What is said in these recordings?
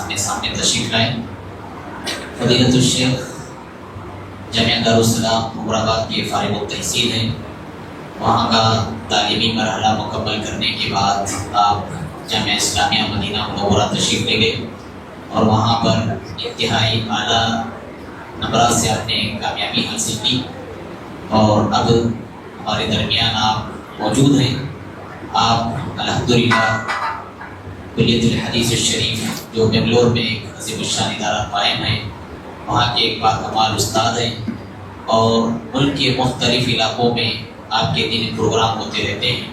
اپنے سامنے تشریف لائیں۔ فضیلت الشیخ جامعہ دارالسلام عمرآباد کے فارغ التحصیل ہیں۔ وہاں کا تعلیمی مرحلہ مکمل کرنے کے بعد آپ جامعہ اسلامیہ مدینہ منورہ تشریف لے گئے اور وہاں پر انتہائی اعلیٰ نمبرات سے آپ نے کامیابی حاصل کی، اور اب ہمارے درمیان آپ موجود ہیں۔ آپ الحمدللہ کلیت الحدیث الشریف جو بنگلور میں ایک عظیم الشان ادارہ قائم ہے، وہاں کے ایک باکمال استاد ہیں، اور ملک کے مختلف علاقوں میں آپ کے دینی پروگرام ہوتے رہتے ہیں۔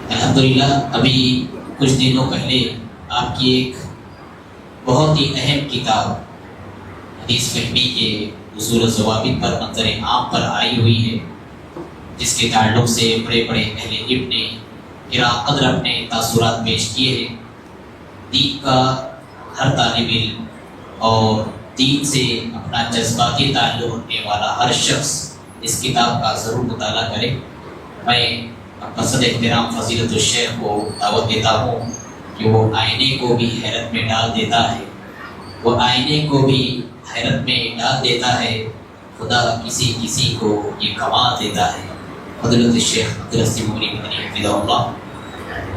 الحمدللہ ابھی کچھ دنوں پہلے آپ کی ایک بہت ہی اہم کتاب حدیث فہمی کے اصول و ضوابط پر منظر عام پر آئی ہوئی ہے، جس کے تعلق سے بڑے بڑے اہل علم نے قدر اپنے تاثرات پیش کیے ہیں۔ دین کا ہر طالب علم اور دین سے اپنا جذباتی تعلق رکھنے والا ہر شخص اس کتاب کا ضرور مطالعہ کرے۔ میں مقصد احترام فضیلت الشیخ کو دعوت دیتا ہوں کہ وہ آئینے کو بھی حیرت میں ڈال دیتا ہے، وہ آئینے کو بھی حیرت میں ڈال دیتا ہے، خدا کسی کسی کو یہ کمال دیتا ہے۔ فضیلت الشیخ عبدالرسی مغنی مدنی حفظہ اللہ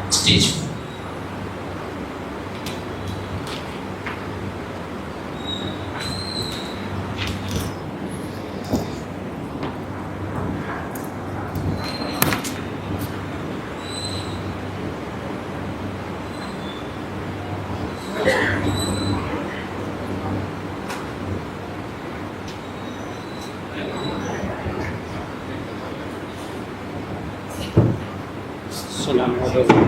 اسٹیج پر۔ السلام علیکم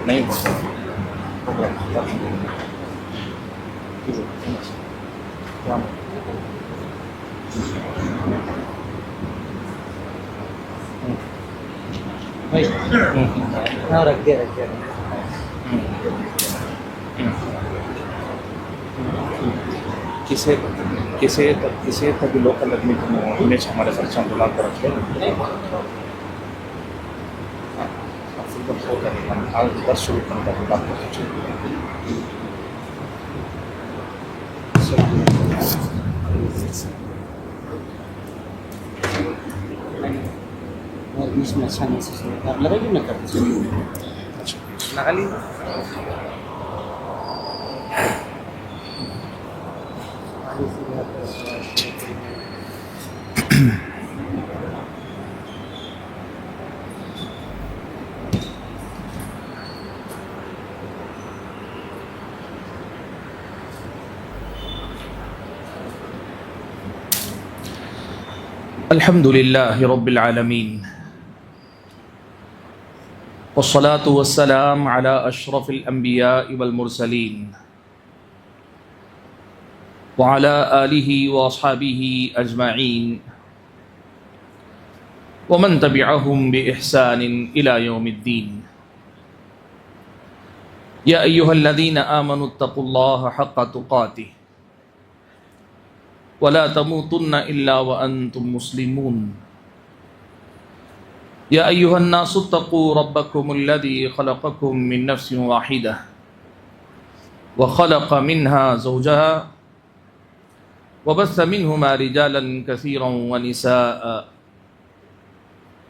نہیں رکھ دیا کسی تک لوکل آدمی امیج ہمارے سر چندولہ پر رکھے در شروع کرنے کا بات کرتے بیچ میں اچھا نہیں لگا کہ میں کرتی نالی الحمد للہ رب العالمین والصلاة والسلام على اشرف الانبیاء والمرسلین وعلى آلہ واصحابہ اجمعین ومن تبعهم بإحسان الى یوم الدین۔ یا ایہا الذین آمنوا اتقوا اللہ حق تقاتہ ولا تموتن الا وانتم مسلمون۔ یا ایہا الناس اتقوا ربکم الذی خلقکم من نفس واحدہ وخلق منها زوجها وبث منهما رجالا كثيرا ونساء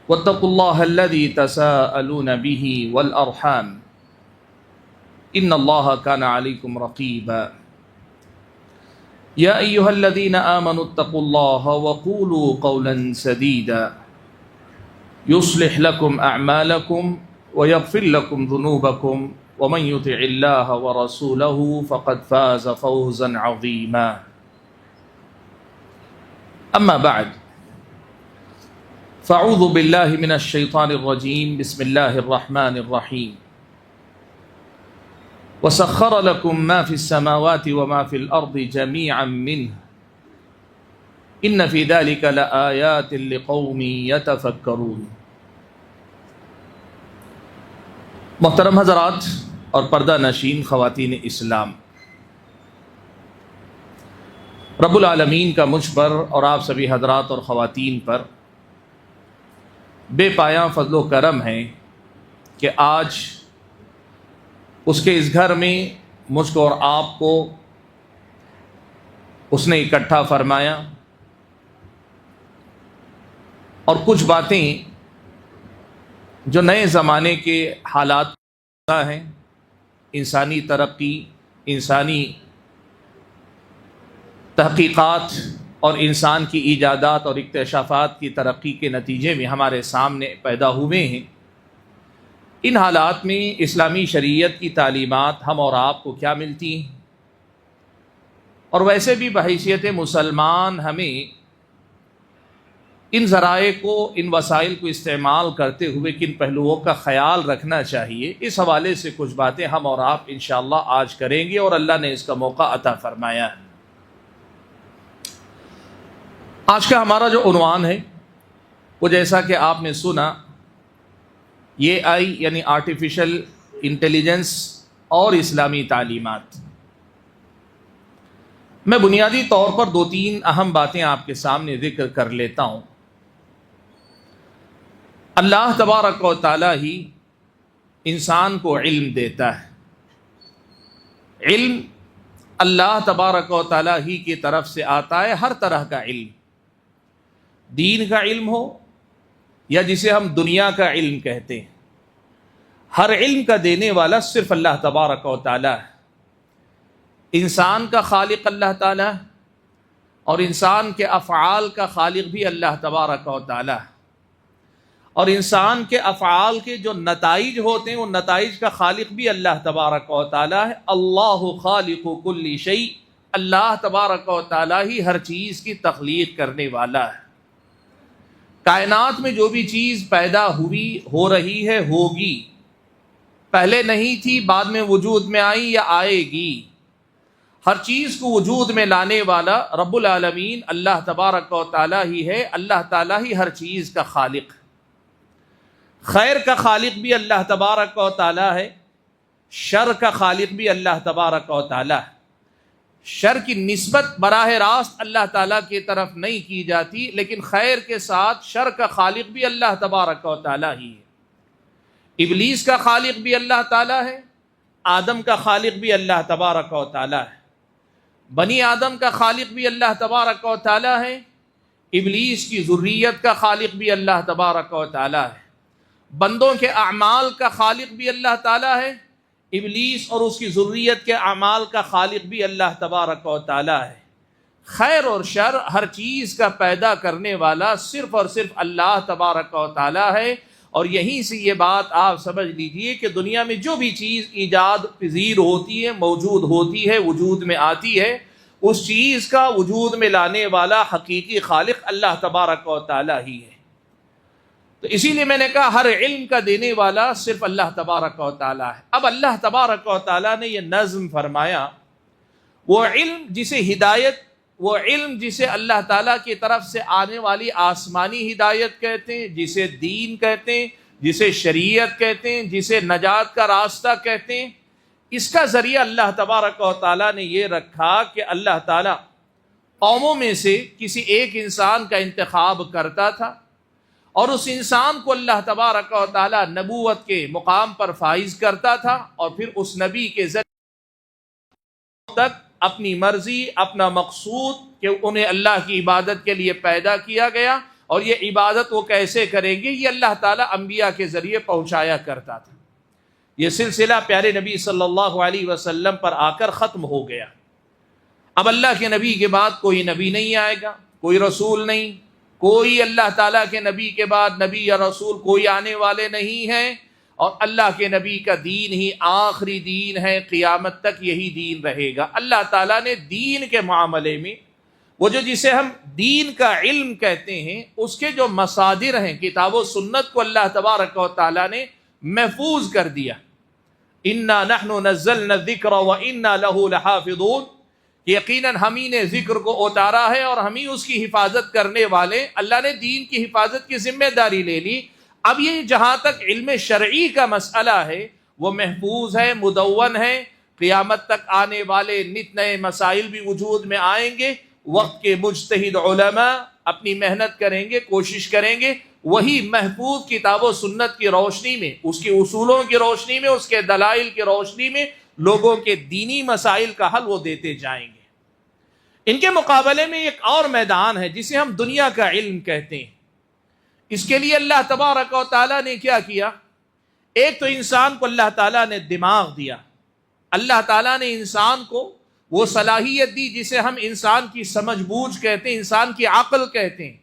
واتقوا الله الذي تساءلون به والأرحام إن الله كان عليكم رقيبا۔ يا أيها الذين آمنوا اتقوا الله وقولوا قولا سديدا يصلح لكم أعمالكم ويغفر لكم ذنوبكم ومن يطع الله ورسوله فقد فاز فوزا عظيما۔ أما بعد فاعوذ بالله من الشيطان الرجيم بسم الله الرحمن الرحيم۔ وسخر لكم ما في السماوات وما في الأرض جميعا منه إن في ذلك لآيات لقوم يتفكرون۔ محترم حضرات اور پردہ نشین خواتین اسلام، رب العالمین کا مجھ پر اور آپ سبھی حضرات اور خواتین پر بے پایاں فضل و کرم ہے کہ آج اس کے اس گھر میں مجھ کو اور آپ کو اس نے اکٹھا فرمایا، اور کچھ باتیں جو نئے زمانے کے حالات ہیں، انسانی ترقی، انسانی تحقیقات اور انسان کی ایجادات اور اکتشافات کی ترقی کے نتیجے میں ہمارے سامنے پیدا ہوئے ہیں، ان حالات میں اسلامی شریعت کی تعلیمات ہم اور آپ کو کیا ملتی ہیں، اور ویسے بھی بحیثیت مسلمان ہمیں ان ذرائع کو، ان وسائل کو استعمال کرتے ہوئے کن پہلوؤں کا خیال رکھنا چاہیے، اس حوالے سے کچھ باتیں ہم اور آپ انشاءاللہ آج کریں گے، اور اللہ نے اس کا موقع عطا فرمایا ہے۔ آج کا ہمارا جو عنوان ہے وہ جیسا کہ آپ نے سنا، یہ آئی یعنی آرٹیفیشل انٹیلیجنس اور اسلامی تعلیمات۔ میں بنیادی طور پر 2-3 اہم باتیں آپ کے سامنے ذکر کر لیتا ہوں۔ اللہ تبارک و تعالی ہی انسان کو علم دیتا ہے۔ علم اللہ تبارک و تعالی ہی کی طرف سے آتا ہے، ہر طرح کا علم، دین کا علم ہو یا جسے ہم دنیا کا علم کہتے ہیں، ہر علم کا دینے والا صرف اللہ تبارک و تعالی ہے۔ انسان کا خالق اللہ تعالی ہے، اور انسان کے افعال کا خالق بھی اللہ تبارک و تعالی ہے، اور انسان کے افعال کے جو نتائج ہوتے ہیں، وہ نتائج کا خالق بھی اللہ تبارک و تعالی ہے۔ اللہ خالق کل شیء، اللہ تبارک و تعالی ہی ہر چیز کی تخلیق کرنے والا ہے۔ کائنات میں جو بھی چیز پیدا ہوئی، ہو رہی ہے، ہوگی، پہلے نہیں تھی، بعد میں وجود میں آئی یا آئے گی، ہر چیز کو وجود میں لانے والا رب العالمین اللہ تبارک و تعالی ہی ہے۔ اللہ تعالی ہی ہر چیز کا خالق، خیر کا خالق بھی اللہ تبارک و تعالی ہے، شر کا خالق بھی اللہ تبارک و تعالی ہے۔ شر کی نسبت براہ راست اللہ تعالیٰ کی طرف نہیں کی جاتی، لیکن خیر کے ساتھ شر کا خالق بھی اللہ تبارک و تعالیٰ ہی ہے۔ ابلیس کا خالق بھی اللہ تعالیٰ ہے، آدم کا خالق بھی اللہ تبارک و تعالیٰ ہے، بنی آدم کا خالق بھی اللہ تبارک و تعالیٰ ہے، ابلیس کی ذریت کا خالق بھی اللہ تبارک و تعالیٰ ہے، بندوں کے اعمال کا خالق بھی اللہ تعالیٰ ہے، ابلیس اور اس کی ذریت کے اعمال کا خالق بھی اللہ تبارک و تعالیٰ ہے۔ خیر اور شر ہر چیز کا پیدا کرنے والا صرف اور صرف اللہ تبارک و تعالیٰ ہے، اور یہیں سے یہ بات آپ سمجھ لیجئے کہ دنیا میں جو بھی چیز ایجاد پذیر ہوتی ہے، موجود ہوتی ہے، وجود میں آتی ہے، اس چیز کا وجود میں لانے والا حقیقی خالق اللہ تبارک و تعالیٰ ہی ہے۔ تو اسی لیے میں نے کہا ہر علم کا دینے والا صرف اللہ تبارک و تعالیٰ ہے۔ اب اللہ تبارک و تعالیٰ نے یہ نظم فرمایا، وہ علم جسے ہدایت، وہ علم جسے اللہ تعالیٰ کی طرف سے آنے والی آسمانی ہدایت کہتے ہیں، جسے دین کہتے ہیں، جسے شریعت کہتے ہیں، جسے نجات کا راستہ کہتے ہیں، اس کا ذریعہ اللہ تبارک و تعالیٰ نے یہ رکھا کہ اللہ تعالیٰ قوموں میں سے کسی ایک انسان کا انتخاب کرتا تھا، اور اس انسان کو اللہ تبارک و تعالیٰ نبوت کے مقام پر فائز کرتا تھا، اور پھر اس نبی کے ذریعے تک اپنی مرضی، اپنا مقصود کہ انہیں اللہ کی عبادت کے لیے پیدا کیا گیا، اور یہ عبادت وہ کیسے کریں گے یہ اللہ تعالیٰ انبیاء کے ذریعے پہنچایا کرتا تھا۔ یہ سلسلہ پیارے نبی صلی اللہ علیہ وسلم پر آ کر ختم ہو گیا۔ اب اللہ کے نبی کے بعد کوئی نبی نہیں آئے گا، کوئی رسول نہیں، کوئی اللہ تعالیٰ کے نبی کے بعد نبی یا رسول کوئی آنے والے نہیں ہیں، اور اللہ کے نبی کا دین ہی آخری دین ہے، قیامت تک یہی دین رہے گا۔ اللہ تعالیٰ نے دین کے معاملے میں وہ جو جسے ہم دین کا علم کہتے ہیں، اس کے جو مصادر ہیں، کتاب و سنت کو اللہ تبارک و تعالیٰ نے محفوظ کر دیا۔ اِنَّا نَحْنُ نَزَّلْنَا الذِّكْرَ وَإِنَّا لَهُ لَحَافِظُونَ، یقیناً ہم ہی نے ذکر کو اتارا ہے اور ہم ہی اس کی حفاظت کرنے والے۔ اللہ نے دین کی حفاظت کی ذمہ داری لے لی۔ اب یہ جہاں تک علم شرعی کا مسئلہ ہے وہ محفوظ ہے، مدون ہے، قیامت تک آنے والے نت نئے مسائل بھی وجود میں آئیں گے۔ وقت کے مجتہد علماء اپنی محنت کریں گے، کوشش کریں گے، وہی محفوظ کتاب و سنت کی روشنی میں، اس کے اصولوں کی روشنی میں، اس کے دلائل کی روشنی میں لوگوں کے دینی مسائل کا حل وہ دیتے جائیں گے۔ ان کے مقابلے میں ایک اور میدان ہے جسے ہم دنیا کا علم کہتے ہیں۔ اس کے لیے اللہ تبارک و تعالیٰ نے کیا کیا؟ ایک تو انسان کو اللہ تعالیٰ نے دماغ دیا، اللہ تعالیٰ نے انسان کو وہ صلاحیت دی جسے ہم انسان کی سمجھ بوجھ کہتے ہیں، انسان کی عقل کہتے ہیں،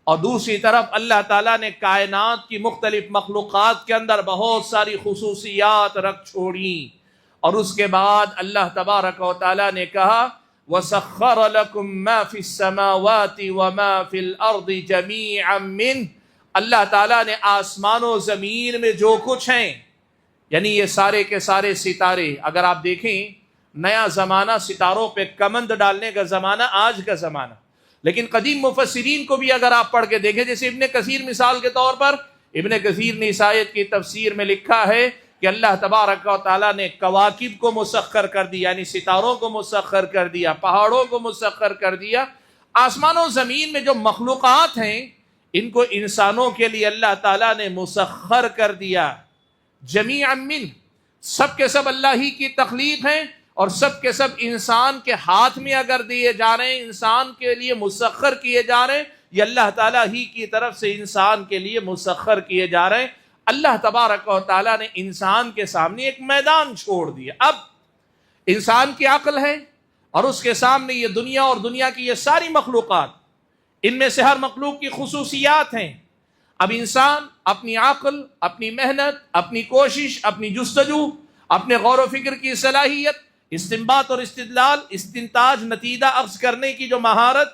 اور دوسری طرف اللہ تعالیٰ نے کائنات کی مختلف مخلوقات کے اندر بہت ساری خصوصیات رکھ چھوڑی، اور اس کے بعد اللہ تبارک و تعالیٰ نے کہا وَسَخَّرَ لَكُم مَّا فِي السَّمَاوَاتِ وَمَا فِي الْأَرْضِ جَمِيعًا مِّنْهُ، اللہ تعالیٰ نے آسمان و زمین میں جو کچھ ہیں، یعنی یہ سارے کے سارے ستارے، اگر آپ دیکھیں نیا زمانہ ستاروں پہ کمند ڈالنے کا زمانہ آج کا زمانہ، لیکن قدیم مفسرین کو بھی اگر آپ پڑھ کے دیکھیں، جیسے ابن کثیر مثال کے طور پر، ابن کثیر نے اس آیت کی تفسیر میں لکھا ہے کہ اللہ تبارک و تعالیٰ نے کواکب کو مسخر کر دیا، یعنی ستاروں کو مسخر کر دیا، پہاڑوں کو مسخر کر دیا، آسمان و زمین میں جو مخلوقات ہیں ان کو انسانوں کے لیے اللہ تعالیٰ نے مسخر کر دیا۔ جمیعا من، سب کے سب اللہ ہی کی تخلیق ہیں، اور سب کے سب انسان کے ہاتھ میں اگر دیے جا رہے ہیں، انسان کے لیے مسخر کیے جا رہے ہیں، یہ اللہ تعالیٰ ہی کی طرف سے انسان کے لیے مسخر کیے جا رہے ہیں۔ اللہ تبارک و تعالیٰ نے انسان کے سامنے ایک میدان چھوڑ دیا۔ اب انسان کی عقل ہے اور اس کے سامنے یہ دنیا اور دنیا کی یہ ساری مخلوقات، ان میں سے ہر مخلوق کی خصوصیات ہیں۔ اب انسان اپنی عقل، اپنی محنت، اپنی کوشش، اپنی جستجو، اپنے غور و فکر کی صلاحیت، استنباط اور استدلال، استنتاج، نتیجہ اخذ کرنے کی جو مہارت،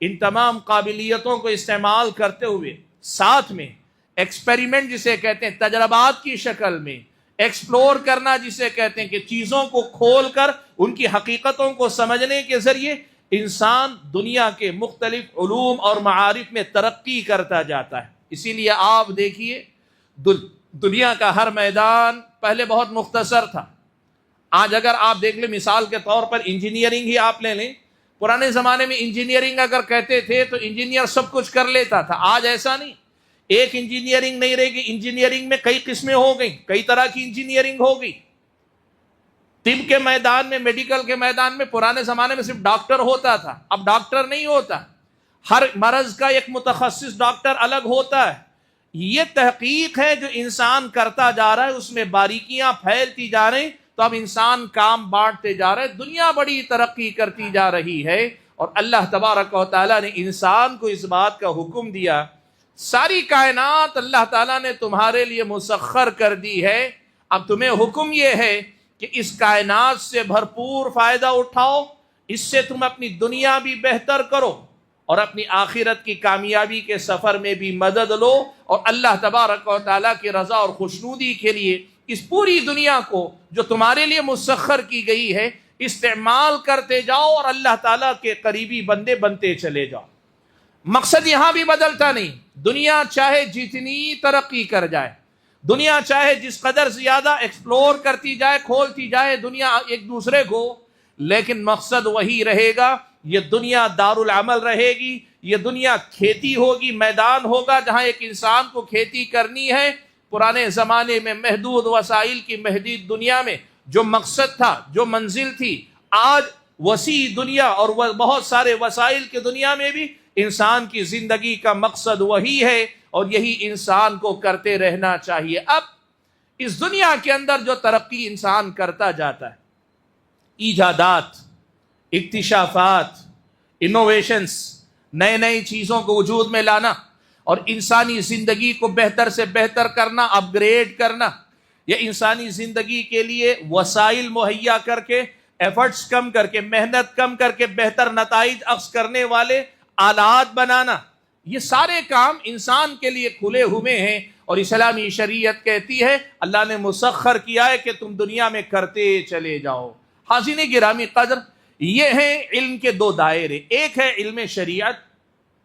ان تمام قابلیتوں کو استعمال کرتے ہوئے ساتھ میں ایکسپیریمنٹ جسے کہتے ہیں، تجربات کی شکل میں ایکسپلور کرنا جسے کہتے ہیں، کہ چیزوں کو کھول کر ان کی حقیقتوں کو سمجھنے کے ذریعے انسان دنیا کے مختلف علوم اور معارف میں ترقی کرتا جاتا ہے۔ اسی لیے آپ دیکھیے دنیا کا ہر میدان پہلے بہت مختصر تھا۔ آج اگر آپ دیکھ لیں، مثال کے طور پر انجینئرنگ ہی آپ لے لیں، پرانے زمانے میں انجینئرنگ اگر کہتے تھے تو انجینئر سب کچھ کر لیتا تھا۔ آج ایسا نہیں، ایک انجینئرنگ نہیں رہے گی، انجینئرنگ میں کئی قسمیں ہو گئیں، کئی طرح کی انجینئرنگ ہو گئی۔ طب کے میدان میں، میڈیکل کے میدان میں پرانے زمانے میں صرف ڈاکٹر ہوتا تھا، اب ڈاکٹر نہیں ہوتا، ہر مرض کا ایک متخصص ڈاکٹر الگ ہوتا ہے۔ یہ تحقیق ہے جو انسان کرتا جا رہا ہے، اس میں باریکیاں پھیلتی جا رہی، تو اب انسان کام بانٹتے جا رہے، دنیا بڑی ترقی کرتی جا رہی ہے، اور اللہ تبارک و تعالیٰ نے انسان کو اس بات کا حکم دیا، ساری کائنات اللہ تعالیٰ نے تمہارے لیے مسخر کر دی ہے، اب تمہیں حکم یہ ہے کہ اس کائنات سے بھرپور فائدہ اٹھاؤ، اس سے تم اپنی دنیا بھی بہتر کرو اور اپنی آخرت کی کامیابی کے سفر میں بھی مدد لو، اور اللہ تبارک و تعالیٰ کی رضا اور خوشنودی کے لیے اس پوری دنیا کو جو تمہارے لیے مسخر کی گئی ہے استعمال کرتے جاؤ، اور اللہ تعالیٰ کے قریبی بندے بنتے چلے جاؤ۔ مقصد یہاں بھی بدلتا نہیں، دنیا چاہے جتنی ترقی کر جائے، دنیا چاہے جس قدر زیادہ ایکسپلور کرتی جائے، کھولتی جائے دنیا ایک دوسرے کو، لیکن مقصد وہی رہے گا، یہ دنیا دار العمل رہے گی، یہ دنیا کھیتی ہوگی، میدان ہوگا جہاں ایک انسان کو کھیتی کرنی ہے۔ پرانے زمانے میں محدود وسائل کی محدود دنیا میں جو مقصد تھا، جو منزل تھی، آج وسیع دنیا اور بہت سارے وسائل کی دنیا میں بھی انسان کی زندگی کا مقصد وہی ہے، اور یہی انسان کو کرتے رہنا چاہیے۔ اب اس دنیا کے اندر جو ترقی انسان کرتا جاتا ہے، ایجادات، اکتشافات، انوویشنز، نئے نئی چیزوں کو وجود میں لانا اور انسانی زندگی کو بہتر سے بہتر کرنا، اپ گریڈ کرنا، یا انسانی زندگی کے لیے وسائل مہیا کر کے، ایفرٹس کم کر کے، محنت کم کر کے بہتر نتائج اخذ کرنے والے آلات بنانا، یہ سارے کام انسان کے لیے کھلے ہوئے ہیں، اور اسلامی شریعت کہتی ہے اللہ نے مسخر کیا ہے کہ تم دنیا میں کرتے چلے جاؤ۔ حاضرین گرامی قدر، یہ ہیں علم کے دو دائرے، ایک ہے علم شریعت،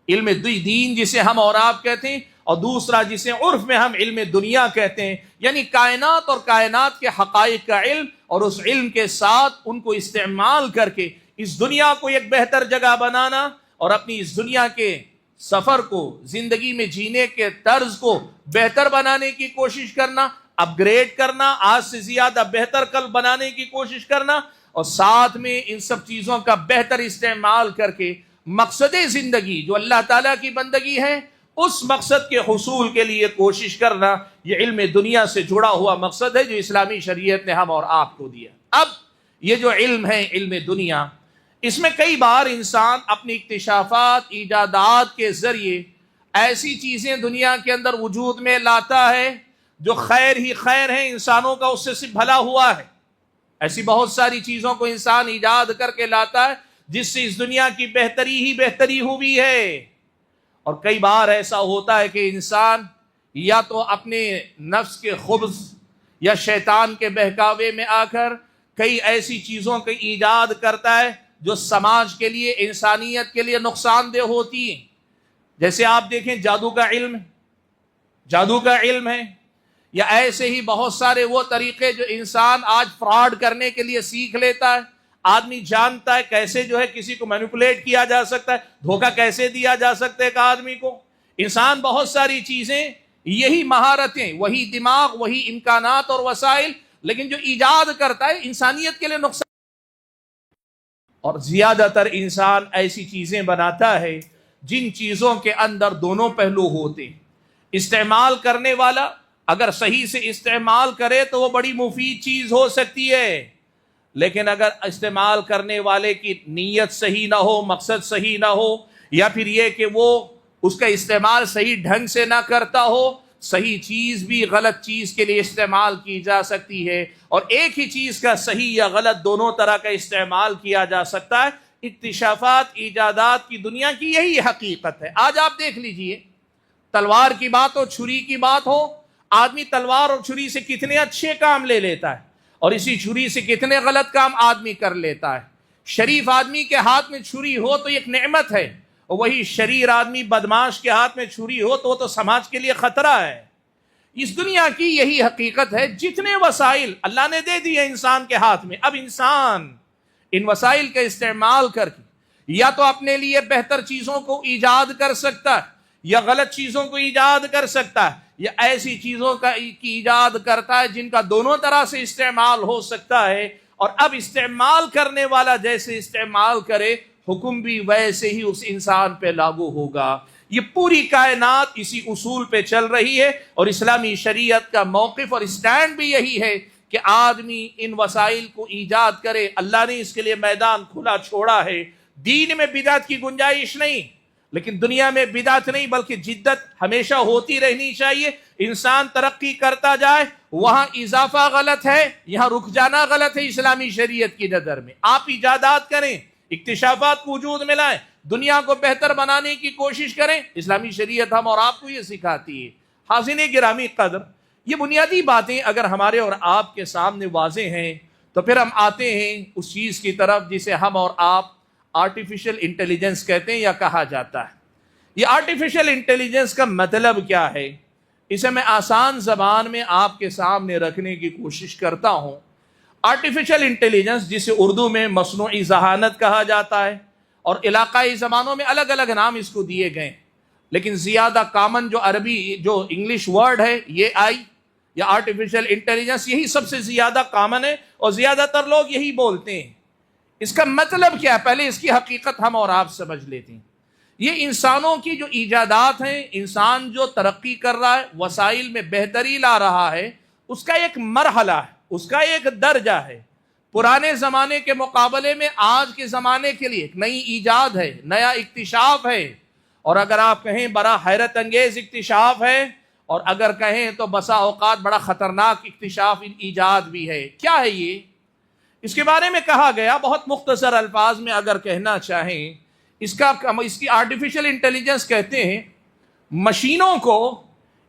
علم دین جسے ہم اور آپ کہتے ہیں، اور دوسرا جسے عرف میں ہم علم دنیا کہتے ہیں، یعنی کائنات اور کائنات کے حقائق کا علم، اور اس علم کے ساتھ ان کو استعمال کر کے اس دنیا کو ایک بہتر جگہ بنانا، اور اپنی اس دنیا کے سفر کو، زندگی میں جینے کے طرز کو بہتر بنانے کی کوشش کرنا، اپ گریڈ کرنا، آج سے زیادہ بہتر کل بنانے کی کوشش کرنا، اور ساتھ میں ان سب چیزوں کا بہتر استعمال کر کے مقصد زندگی جو اللہ تعالیٰ کی بندگی ہے اس مقصد کے حصول کے لیے کوشش کرنا، یہ علم دنیا سے جڑا ہوا مقصد ہے جو اسلامی شریعت نے ہم اور آپ کو دیا۔ اب یہ جو علم ہے، علم دنیا، اس میں کئی بار انسان اپنی اکتشافات، ایجادات کے ذریعے ایسی چیزیں دنیا کے اندر وجود میں لاتا ہے جو خیر ہی خیر ہے، انسانوں کا اس سے صرف بھلا ہوا ہے۔ ایسی بہت ساری چیزوں کو انسان ایجاد کر کے لاتا ہے جس سے اس دنیا کی بہتری ہی بہتری ہوئی ہے، اور کئی بار ایسا ہوتا ہے کہ انسان یا تو اپنے نفس کے خبث یا شیطان کے بہکاوے میں آ کر کئی ایسی چیزوں کا ایجاد کرتا ہے جو سماج کے لیے، انسانیت کے لیے نقصان دہ ہوتی ہیں۔ جیسے آپ دیکھیں جادو کا علم ہے، یا ایسے ہی بہت سارے وہ طریقے جو انسان آج فراڈ کرنے کے لیے سیکھ لیتا ہے۔ آدمی جانتا ہے کیسے جو ہے کسی کو مینیپولیٹ کیا جا سکتا ہے، دھوکہ کیسے دیا جا سکتا ہے ایک آدمی کو۔ انسان بہت ساری چیزیں، یہی مہارتیں، وہی دماغ، وہی امکانات اور وسائل، لیکن جو ایجاد کرتا ہے انسانیت کے لیے نقصان، اور زیادہ تر انسان ایسی چیزیں بناتا ہے جن چیزوں کے اندر دونوں پہلو ہوتے ہیں۔ استعمال کرنے والا اگر صحیح سے استعمال کرے تو وہ بڑی مفید چیز ہو سکتی ہے، لیکن اگر استعمال کرنے والے کی نیت صحیح نہ ہو، مقصد صحیح نہ ہو، یا پھر یہ کہ وہ اس کا استعمال صحیح ڈھنگ سے نہ کرتا ہو، صحیح چیز بھی غلط چیز کے لیے استعمال کی جا سکتی ہے، اور ایک ہی چیز کا صحیح یا غلط دونوں طرح کا استعمال کیا جا سکتا ہے۔ اکتشافات، ایجادات کی دنیا کی یہی حقیقت ہے۔ آج آپ دیکھ لیجئے، تلوار کی بات ہو، چھری کی بات ہو، آدمی تلوار اور چھری سے کتنے اچھے کام لے لیتا ہے، اور اسی چھری سے کتنے غلط کام آدمی کر لیتا ہے۔ شریف آدمی کے ہاتھ میں چھری ہو تو ایک نعمت ہے، اور وہی شریر آدمی، بدماش کے ہاتھ میں چھری ہو تو وہ تو سماج کے لیے خطرہ ہے۔ اس دنیا کی یہی حقیقت ہے، جتنے وسائل اللہ نے دے دیے انسان کے ہاتھ میں، اب انسان ان وسائل کا استعمال کر کے یا تو اپنے لیے بہتر چیزوں کو ایجاد کر سکتا ہے، یا غلط چیزوں کو ایجاد کر سکتا ہے، یا ایسی چیزوں کا ایجاد کرتا ہے جن کا دونوں طرح سے استعمال ہو سکتا ہے۔ اور اب استعمال کرنے والا جیسے استعمال کرے، حکم بھی ویسے ہی اس انسان پہ لاگو ہوگا۔ یہ پوری کائنات اسی اصول پہ چل رہی ہے، اور اسلامی شریعت کا موقف اور اسٹینڈ بھی یہی ہے کہ آدمی ان وسائل کو ایجاد کرے۔ اللہ نے اس کے لیے میدان کھلا چھوڑا ہے۔ دین میں بدعت کی گنجائش نہیں، لیکن دنیا میں بدعت نہیں بلکہ جدت ہمیشہ ہوتی رہنی چاہیے۔ انسان ترقی کرتا جائے، وہاں اضافہ غلط ہے، یہاں رک جانا غلط ہے اسلامی شریعت کی نظر میں۔ آپ ایجادات کریں، اکتشافات کو وجود میں لائیں، دنیا کو بہتر بنانے کی کوشش کریں، اسلامی شریعت ہم اور آپ کو یہ سکھاتی ہے۔ حاضرین گرامی قدر، یہ بنیادی باتیں اگر ہمارے اور آپ کے سامنے واضح ہیں تو پھر ہم آتے ہیں اس چیز کی طرف جسے ہم اور آپ آرٹیفیشل انٹیلیجنس کہتے ہیں یا کہا جاتا ہے۔ یہ آرٹیفیشل انٹیلیجنس کا مطلب کیا ہے، اسے میں آسان زبان میں آپ کے سامنے رکھنے کی کوشش کرتا ہوں۔ آرٹیفیشل انٹیلیجنس، جسے اردو میں مصنوعی ذہانت کہا جاتا ہے، اور علاقائی زبانوں میں الگ الگ نام اس کو دیے گئے، لیکن زیادہ کامن جو عربی جو انگلش ورڈ ہے یہ آئی یا آرٹیفیشل انٹیلیجنس، یہی سب سے زیادہ کامن ہے اور زیادہ تر لوگ یہی بولتے ہیں۔ اس کا مطلب کیا ہے، پہلے اس کی حقیقت ہم اور آپ سمجھ لیتے ہیں۔ یہ انسانوں کی جو ایجادات ہیں، انسان جو ترقی کر رہا ہے، وسائل میں بہتری لا رہا ہے، اس کا ایک مرحلہ ہے، اس کا ایک درجہ ہے۔ پرانے زمانے کے مقابلے میں آج کے زمانے کے لیے ایک نئی ایجاد ہے، نیا اکتشاف ہے، اور اگر آپ کہیں بڑا حیرت انگیز اکتشاف ہے، اور اگر کہیں تو بسا اوقات بڑا خطرناک اکتشاف، ایجاد بھی ہے۔ کیا ہے یہ؟ اس کے بارے میں کہا گیا، بہت مختصر الفاظ میں اگر کہنا چاہیں، اس کی آرٹیفیشل انٹیلیجنس کہتے ہیں مشینوں کو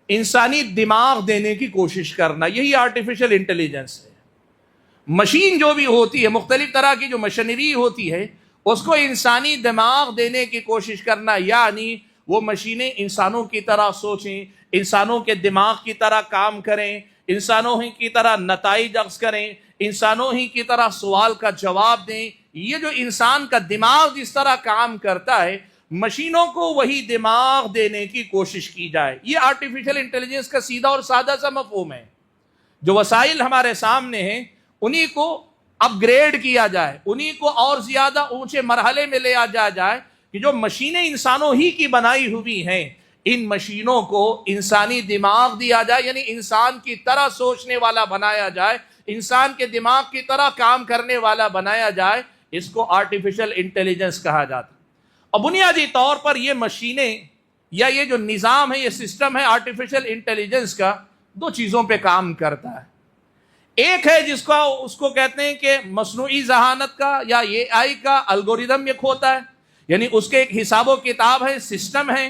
انسانی دماغ دینے کی کوشش کرنا، یہی آرٹیفیشل انٹیلیجنس ہے۔ مشین جو بھی ہوتی ہے، مختلف طرح کی جو مشینری ہوتی ہے، اس کو انسانی دماغ دینے کی کوشش کرنا، یعنی وہ مشینیں انسانوں کی طرح سوچیں، انسانوں کے دماغ کی طرح کام کریں، انسانوں ہی کی طرح نتائج اخذ کریں، انسانوں ہی کی طرح سوال کا جواب دیں۔ یہ جو انسان کا دماغ جس طرح کام کرتا ہے، مشینوں کو وہی دماغ دینے کی کوشش کی جائے. یہ آرٹیفیشل انٹیلیجنس کا سیدھا اور سادہ سا مفہوم ہے. جو وسائل ہمارے سامنے ہیں انہی کو اپ گریڈ کیا جائے, انہی کو اور زیادہ اونچے مرحلے میں لے آ جائے کہ جو مشینیں انسانوں ہی کی بنائی ہوئی ہیں, ان مشینوں کو انسانی دماغ دیا جائے, یعنی انسان کی طرح سوچنے والا بنایا جائے, انسان کے دماغ کی طرح کام کرنے والا بنایا جائے. اس کو آرٹیفیشل انٹیلیجنس کہا جاتا ہے. اور بنیادی طور پر یہ مشینیں یا یہ جو نظام ہے, یہ سسٹم ہے آرٹیفیشل انٹیلیجنس کا, دو چیزوں پہ کام کرتا ہے. ایک ہے جس کا اس کو کہتے ہیں کہ مصنوعی ذہانت کا یا اے آئی کا الگوریدم ایک ہوتا ہے, یعنی اس کے ایک حساب و کتاب ہے, سسٹم ہے.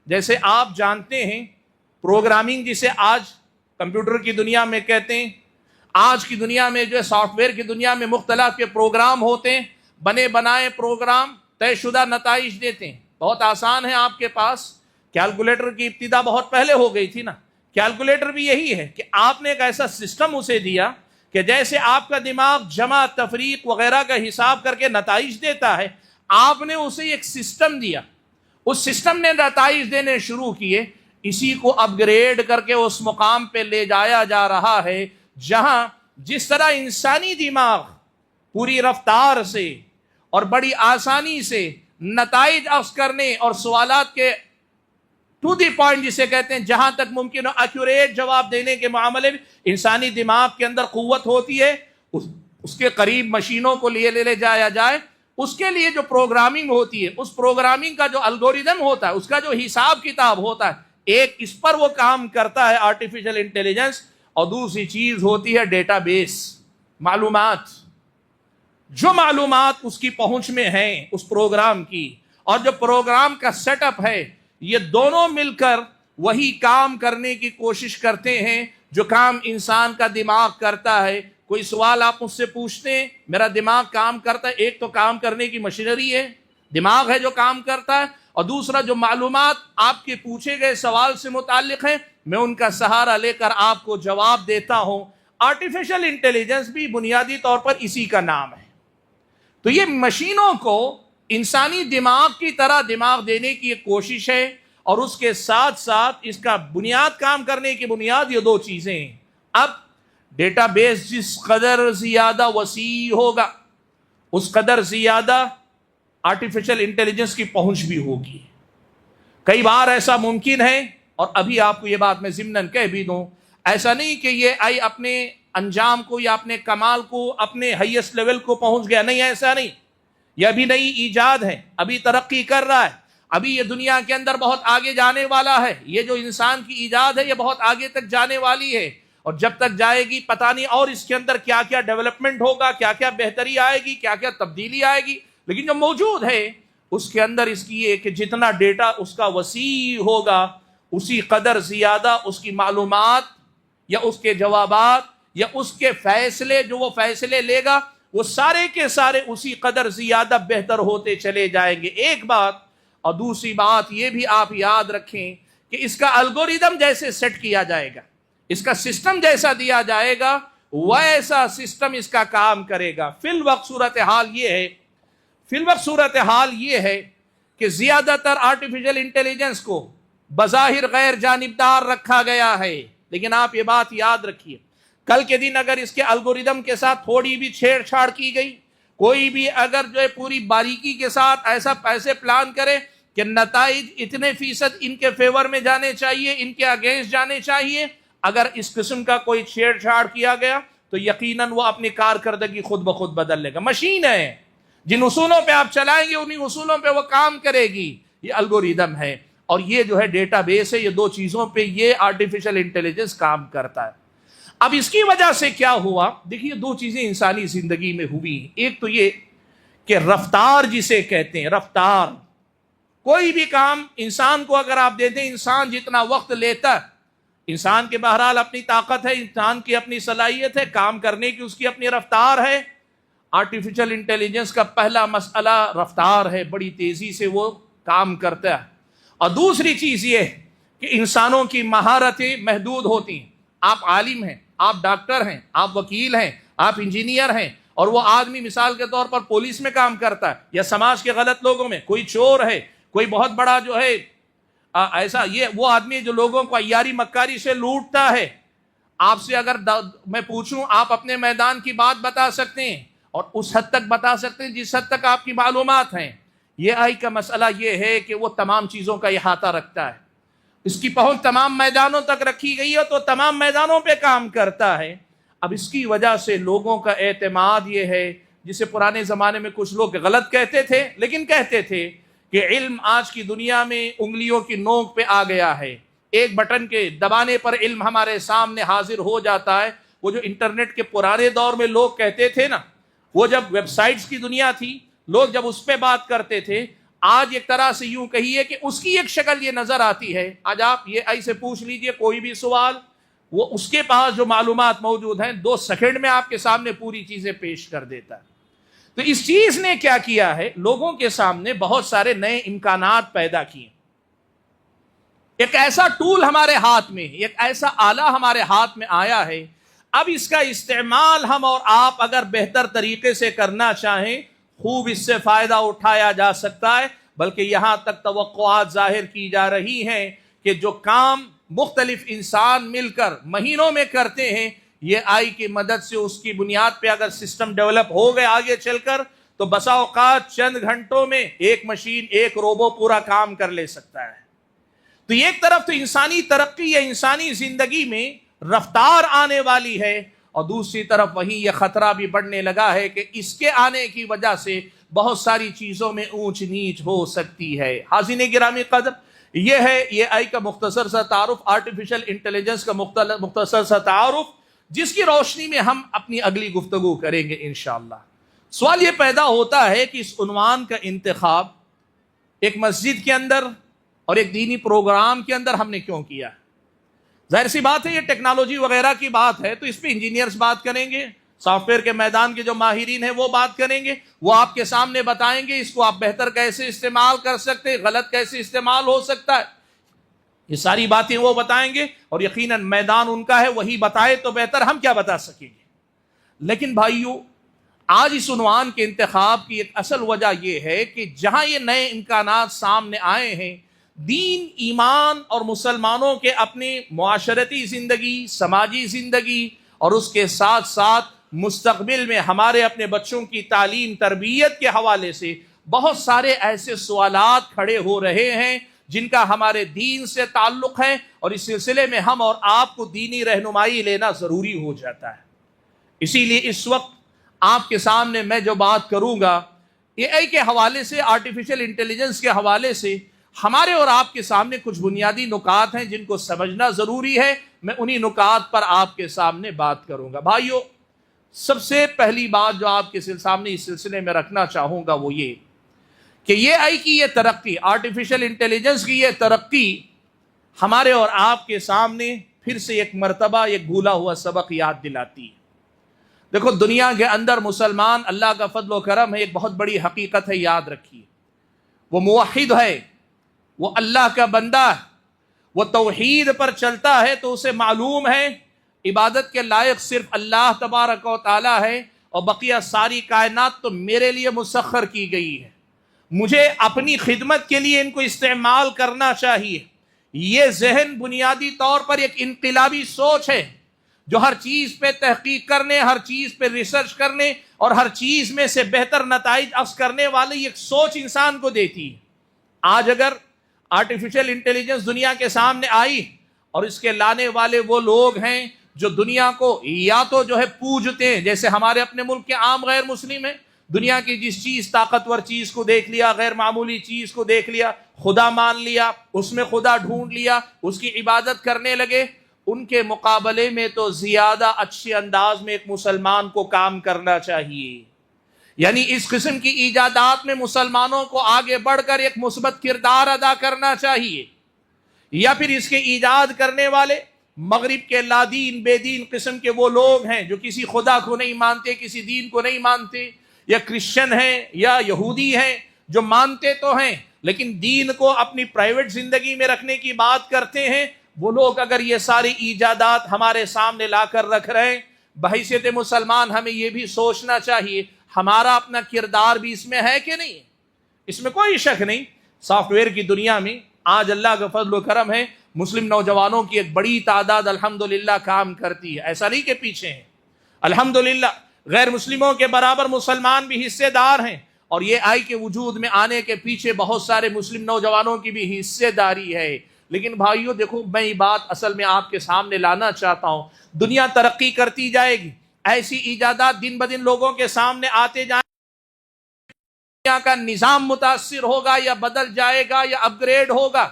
جیسے آپ جانتے ہیں پروگرامنگ جسے آج کمپیوٹر کی دنیا میں کہتے ہیں, آج کی دنیا میں جو ہے سافٹ ویئر کی دنیا میں مختلف کے پروگرام ہوتے ہیں, بنے بنائے پروگرام طے شدہ نتائج دیتے ہیں. بہت آسان ہے, آپ کے پاس کیلکولیٹر کی ابتدا بہت پہلے ہو گئی تھی نا. کیلکولیٹر بھی یہی ہے کہ آپ نے ایک ایسا سسٹم اسے دیا کہ جیسے آپ کا دماغ جمع تفریق وغیرہ کا حساب کر کے نتائج دیتا ہے, آپ نے اسے ایک سسٹم دیا, اس سسٹم نے نتائج دینے شروع کیے. اسی کو اپ گریڈ کر کے اس مقام پہ لے جایا جا رہا ہے جہاں جس طرح انسانی دماغ پوری رفتار سے اور بڑی آسانی سے نتائج اخذ کرنے اور سوالات کے ٹو دی پوائنٹ جسے کہتے ہیں جہاں تک ممکن ہو ایکوریٹ جواب دینے کے معاملے میں انسانی دماغ کے اندر قوت ہوتی ہے, اس کے قریب مشینوں کو لے جایا جائے. اس کے لیے جو پروگرامنگ ہوتی ہے, اس پروگرامنگ کا جو الگوریدم ہوتا ہے, اس کا جو حساب کتاب ہوتا ہے, ایک اس پر وہ کام کرتا ہے آرٹیفیشل انٹیلیجنس, اور دوسری چیز ہوتی ہے ڈیٹا بیس, معلومات. جو معلومات اس کی پہنچ میں ہیں اس پروگرام کی, اور جو پروگرام کا سیٹ اپ ہے, یہ دونوں مل کر وہی کام کرنے کی کوشش کرتے ہیں جو کام انسان کا دماغ کرتا ہے. کوئی سوال آپ مجھ سے پوچھتے ہیں, میرا دماغ کام کرتا ہے. ایک تو کام کرنے کی مشینری ہے, دماغ ہے جو کام کرتا ہے, اور دوسرا جو معلومات آپ کے پوچھے گئے سوال سے متعلق ہیں, میں ان کا سہارا لے کر آپ کو جواب دیتا ہوں. آرٹیفیشل انٹیلیجنس بھی بنیادی طور پر اسی کا نام ہے. تو یہ مشینوں کو انسانی دماغ کی طرح دماغ دینے کی ایک کوشش ہے, اور اس کے ساتھ ساتھ اس کا بنیاد کام کرنے کی بنیاد یہ دو چیزیں ہیں. اب ڈیٹا بیس جس قدر زیادہ وسیع ہوگا اس قدر زیادہ آرٹیفیشل انٹیلیجنس کی پہنچ بھی ہوگی. کئی بار ایسا ممکن ہے, اور ابھی آپ کو یہ بات میں ضمناً کہہ بھی دوں, ایسا نہیں کہ یہ آئی اپنے انجام کو یا اپنے کمال کو اپنے ہائیسٹ لیول کو پہنچ گیا, نہیں, ایسا نہیں. یہ ابھی نئی ایجاد ہے, ابھی ترقی کر رہا ہے, ابھی یہ دنیا کے اندر بہت آگے جانے والا ہے. یہ جو انسان کی ایجاد ہے یہ بہت آگے تک جانے والی ہے, اور جب تک جائے گی پتہ نہیں اور اس کے اندر کیا کیا ڈیولپمنٹ ہوگا, کیا کیا بہتری آئے گی, کیا کیا تبدیلی آئے گی. لیکن جو موجود ہے اس کے اندر اس کی یہ کہ جتنا ڈیٹا اس کا وسیع ہوگا اسی قدر زیادہ اس کی معلومات یا اس کے جوابات یا اس کے فیصلے جو وہ فیصلے لے گا وہ سارے کے سارے اسی قدر زیادہ بہتر ہوتے چلے جائیں گے. ایک بات. اور دوسری بات یہ بھی آپ یاد رکھیں کہ اس کا الگوریدم جیسے سیٹ کیا جائے گا, اس کا سسٹم جیسا دیا جائے گا, ویسا سسٹم اس کا کام کرے گا. فی الوقت صورتحال یہ ہے کہ زیادہ تر آرٹیفیشل انٹیلیجنس کو بظاہر غیر جانبدار رکھا گیا ہے, لیکن آپ یہ بات یاد رکھیے کل کے دن اگر اس کے الگوریدم کے ساتھ تھوڑی بھی چھیڑ چھاڑ کی گئی, کوئی بھی اگر جو ہے پوری باریکی کے ساتھ ایسے پلان کرے کہ نتائج اتنے فیصد ان کے فیور میں جانے چاہیے, ان کے اگینسٹ جانے چاہیے, اگر اس قسم کا کوئی چھیڑ چھاڑ کیا گیا تو یقیناً وہ اپنی کارکردگی خود بخود بدل لے گا. مشین ہے, جن اصولوں پہ آپ چلائیں گے انہی اصولوں پہ وہ کام کرے گی. یہ الگوریدم ہے, اور یہ جو ہے ڈیٹا بیس ہے. یہ دو چیزوں پہ یہ آرٹیفیشل انٹیلیجنس کام کرتا ہے. اب اس کی وجہ سے کیا ہوا, دیکھیے دو چیزیں انسانی زندگی میں ہوئی. ایک تو یہ کہ رفتار جسے کہتے ہیں, رفتار, کوئی بھی کام انسان کو اگر آپ دیتے ہیں, انسان جتنا وقت لیتا ہے, انسان کے بہرحال اپنی طاقت ہے, انسان کی اپنی صلاحیت ہے, کام کرنے کی اس کی اپنی رفتار ہے. آرٹیفیشل انٹیلیجنس کا پہلا مسئلہ رفتار ہے, بڑی تیزی سے وہ کام کرتا ہے. اور دوسری چیز یہ ہے کہ انسانوں کی مہارتیں محدود ہوتی ہیں. آپ عالم ہیں, آپ ڈاکٹر ہیں, آپ وکیل ہیں, آپ انجینئر ہیں, اور وہ آدمی مثال کے طور پر پولیس میں کام کرتا ہے یا سماج کے غلط لوگوں میں, کوئی چور ہے, کوئی بہت بڑا جو ہے ایسا یہ وہ آدمی جو لوگوں کو عیاری مکاری سے لوٹتا ہے، آپ سے اگر میں پوچھوں آپ اپنے میدان کی بات بتا سکتے ہیں، اور اس حد تک بتا سکتے ہیں جس حد تک آپ کی معلومات ہیں۔ یہ آئی کا مسئلہ یہ ہے کہ وہ تمام چیزوں کا احاطہ رکھتا ہے، اس کی پہنچ تمام میدانوں تک رکھی گئی ہے، تو تمام میدانوں پہ کام کرتا ہے۔ اب اس کی وجہ سے لوگوں کا اعتماد یہ ہے، جسے پرانے زمانے میں کچھ لوگ غلط کہتے تھے، لیکن کہتے تھے کہ علم آج کی دنیا میں انگلیوں کی نوک پہ آ گیا ہے، ایک بٹن کے دبانے پر علم ہمارے سامنے حاضر ہو جاتا ہے۔ وہ جو انٹرنیٹ کے پرانے دور میں لوگ کہتے تھے نا، وہ جب ویب سائٹس کی دنیا تھی، لوگ جب اس پہ بات کرتے تھے، آج ایک طرح سے یوں کہیے کہ اس کی ایک شکل یہ نظر آتی ہے۔ آج آپ یہ ایسے پوچھ لیجئے کوئی بھی سوال، وہ اس کے پاس جو معلومات موجود ہیں 2 سیکنڈ میں آپ کے سامنے پوری چیزیں پیش کر دیتا ہے۔ تو اس چیز نے کیا کیا ہے، لوگوں کے سامنے بہت سارے نئے امکانات پیدا کیے۔ ایک ایسا ٹول ہمارے ہاتھ میں، ایک ایسا آلہ ہمارے ہاتھ میں آیا ہے، اب اس کا استعمال ہم اور آپ اگر بہتر طریقے سے کرنا چاہیں، خوب اس سے فائدہ اٹھایا جا سکتا ہے۔ بلکہ یہاں تک توقعات ظاہر کی جا رہی ہیں کہ جو کام مختلف انسان مل کر مہینوں میں کرتے ہیں، یہ آئی کی مدد سے اس کی بنیاد پہ اگر سسٹم ڈیولپ ہو گئے آگے چل کر، تو بسا اوقات چند گھنٹوں میں ایک مشین، ایک روبو پورا کام کر لے سکتا ہے۔ تو ایک طرف تو انسانی ترقی یا انسانی زندگی میں رفتار آنے والی ہے، اور دوسری طرف وہیں یہ خطرہ بھی بڑھنے لگا ہے کہ اس کے آنے کی وجہ سے بہت ساری چیزوں میں اونچ نیچ ہو سکتی ہے۔ حاضرین گرامی قدر، یہ ہے یہ آئی کا مختصر سا تعارف، آرٹیفیشل انٹیلیجنس کا مختصر سا تعارف، جس کی روشنی میں ہم اپنی اگلی گفتگو کریں گے انشاءاللہ۔ سوال یہ پیدا ہوتا ہے کہ اس عنوان کا انتخاب ایک مسجد کے اندر اور ایک دینی پروگرام کے اندر ہم نے کیوں کیا؟ ظاہر سی بات ہے یہ ٹیکنالوجی وغیرہ کی بات ہے، تو اس پہ انجینئرز بات کریں گے، سافٹ ویئر کے میدان کے جو ماہرین ہیں وہ بات کریں گے، وہ آپ کے سامنے بتائیں گے اس کو آپ بہتر کیسے استعمال کر سکتے ہیں، غلط کیسے استعمال ہو سکتا ہے، یہ ساری باتیں وہ بتائیں گے، اور یقیناً میدان ان کا ہے، وہی بتائے تو بہتر، ہم کیا بتا سکیں گے۔ لیکن بھائیو، آج اس عنوان کے انتخاب کی ایک اصل وجہ یہ ہے کہ جہاں یہ نئے امکانات سامنے آئے ہیں، دین، ایمان اور مسلمانوں کے اپنی معاشرتی زندگی، سماجی زندگی، اور اس کے ساتھ ساتھ مستقبل میں ہمارے اپنے بچوں کی تعلیم تربیت کے حوالے سے بہت سارے ایسے سوالات کھڑے ہو رہے ہیں جن کا ہمارے دین سے تعلق ہے، اور اس سلسلے میں ہم اور آپ کو دینی رہنمائی لینا ضروری ہو جاتا ہے۔ اسی لیے اس وقت آپ کے سامنے میں جو بات کروں گا، اے آئی کے حوالے سے، آرٹیفیشل انٹیلیجنس کے حوالے سے ہمارے اور آپ کے سامنے کچھ بنیادی نکات ہیں جن کو سمجھنا ضروری ہے۔ میں انہی نکات پر آپ کے سامنے بات کروں گا۔ بھائیو، سب سے پہلی بات جو آپ کے سامنے اس سلسلے میں رکھنا چاہوں گا وہ یہ کہ یہ آئی کی یہ ترقی، آرٹیفیشل انٹیلیجنس کی یہ ترقی ہمارے اور آپ کے سامنے پھر سے ایک مرتبہ ایک بھولا ہوا سبق یاد دلاتی ہے۔ دیکھو، دنیا کے اندر مسلمان، اللہ کا فضل و کرم ہے، ایک بہت بڑی حقیقت ہے، یاد رکھیے، وہ موحد ہے، وہ اللہ کا بندہ ہے، وہ توحید پر چلتا ہے، تو اسے معلوم ہے عبادت کے لائق صرف اللہ تبارک و تعالی ہے، اور بقیہ ساری کائنات تو میرے لیے مسخر کی گئی ہے، مجھے اپنی خدمت کے لیے ان کو استعمال کرنا چاہیے۔ یہ ذہن بنیادی طور پر ایک انقلابی سوچ ہے جو ہر چیز پہ تحقیق کرنے، ہر چیز پہ ریسرچ کرنے اور ہر چیز میں سے بہتر نتائج اخذ کرنے والی ایک سوچ انسان کو دیتی ہے۔ آج اگر آرٹیفیشل انٹیلیجنس دنیا کے سامنے آئی اور اس کے لانے والے وہ لوگ ہیں جو دنیا کو یا تو جو ہے پوجتے ہیں، جیسے ہمارے اپنے ملک کے عام غیر مسلم ہیں، دنیا کی جس چیز، طاقتور چیز کو دیکھ لیا، غیر معمولی چیز کو دیکھ لیا، خدا مان لیا، اس میں خدا ڈھونڈ لیا، اس کی عبادت کرنے لگے، ان کے مقابلے میں تو زیادہ اچھے انداز میں ایک مسلمان کو کام کرنا چاہیے۔ یعنی اس قسم کی ایجادات میں مسلمانوں کو آگے بڑھ کر ایک مثبت کردار ادا کرنا چاہیے، یا پھر اس کے ایجاد کرنے والے مغرب کے لادین بے دین قسم کے وہ لوگ ہیں جو کسی خدا کو نہیں مانتے، کسی دین کو نہیں مانتے، یا کرسچن ہیں یا یہودی ہیں جو مانتے تو ہیں لیکن دین کو اپنی پرائیویٹ زندگی میں رکھنے کی بات کرتے ہیں، وہ لوگ اگر یہ ساری ایجادات ہمارے سامنے لا کر رکھ رہے ہیں، بحیثیت مسلمان ہمیں یہ بھی سوچنا چاہیے ہمارا اپنا کردار بھی اس میں ہے کہ نہیں۔ اس میں کوئی شک نہیں، سافٹ ویئر کی دنیا میں آج اللہ کا فضل و کرم ہے، مسلم نوجوانوں کی ایک بڑی تعداد الحمدللہ کام کرتی ہے، ایسا نہیں کہ پیچھے ہیں، الحمدللہ غیر مسلموں کے برابر مسلمان بھی حصے دار ہیں، اور یہ آئی کے وجود میں آنے کے پیچھے بہت سارے مسلم نوجوانوں کی بھی حصے داری ہے۔ لیکن بھائیو دیکھو، میں یہ بات اصل میں آپ کے سامنے لانا چاہتا ہوں، دنیا ترقی کرتی جائے گی، ایسی ایجادات دن بدن لوگوں کے سامنے آتے جائیں، دنیا کا نظام متاثر ہوگا یا بدل جائے گا یا اپ گریڈ ہوگا۔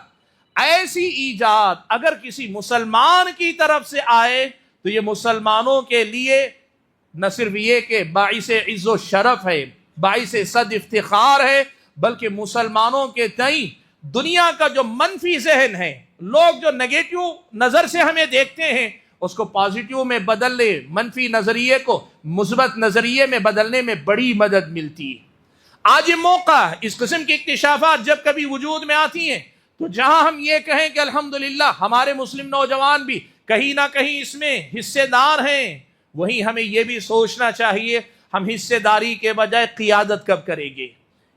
ایسی ایجاد اگر کسی مسلمان کی طرف سے آئے تو یہ مسلمانوں کے لیے نہ صرف یہ کہ باعث عز و شرف ہے، باعث صد افتخار ہے، بلکہ مسلمانوں کے تئیں دنیا کا جو منفی ذہن ہے، لوگ جو نیگیٹو نظر سے ہمیں دیکھتے ہیں، اس کو پازیٹیو میں بدلنے، منفی نظریے کو مثبت نظریے میں بدلنے میں بڑی مدد ملتی ہے۔ آج یہ موقع، اس قسم کی اکتشافات جب کبھی وجود میں آتی ہیں تو جہاں ہم یہ کہیں کہ الحمدللہ ہمارے مسلم نوجوان بھی کہیں نہ کہیں اس میں حصے دار ہیں، وہیں ہمیں یہ بھی سوچنا چاہیے ہم حصے داری کے بجائے قیادت کب کریں گے،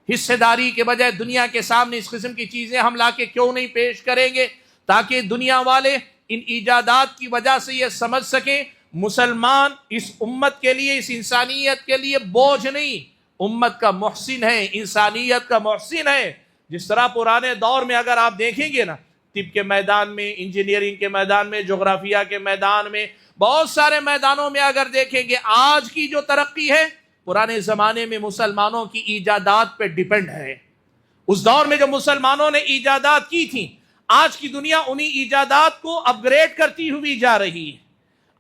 حصے داری کے بجائے دنیا کے سامنے اس قسم کی چیزیں ہم لا کے کیوں نہیں پیش کریں گے، تاکہ دنیا والے ان ایجادات کی وجہ سے یہ سمجھ سکیں مسلمان اس امت کے لیے، اس انسانیت کے لیے بوجھ نہیں، امت کا محسن ہے، انسانیت کا محسن ہے۔ جس طرح پرانے دور میں اگر آپ دیکھیں گے نا، طب کے میدان میں، انجینئرنگ کے میدان میں، جغرافیہ کے میدان میں، بہت سارے میدانوں میں اگر دیکھیں گے، آج کی جو ترقی ہے پرانے زمانے میں مسلمانوں کی ایجادات پہ ڈیپینڈ ہے۔ اس دور میں جو مسلمانوں نے ایجادات کی تھیں، آج کی دنیا انہی ایجادات کو اپ گریڈ کرتی ہوئی جا رہی ہے۔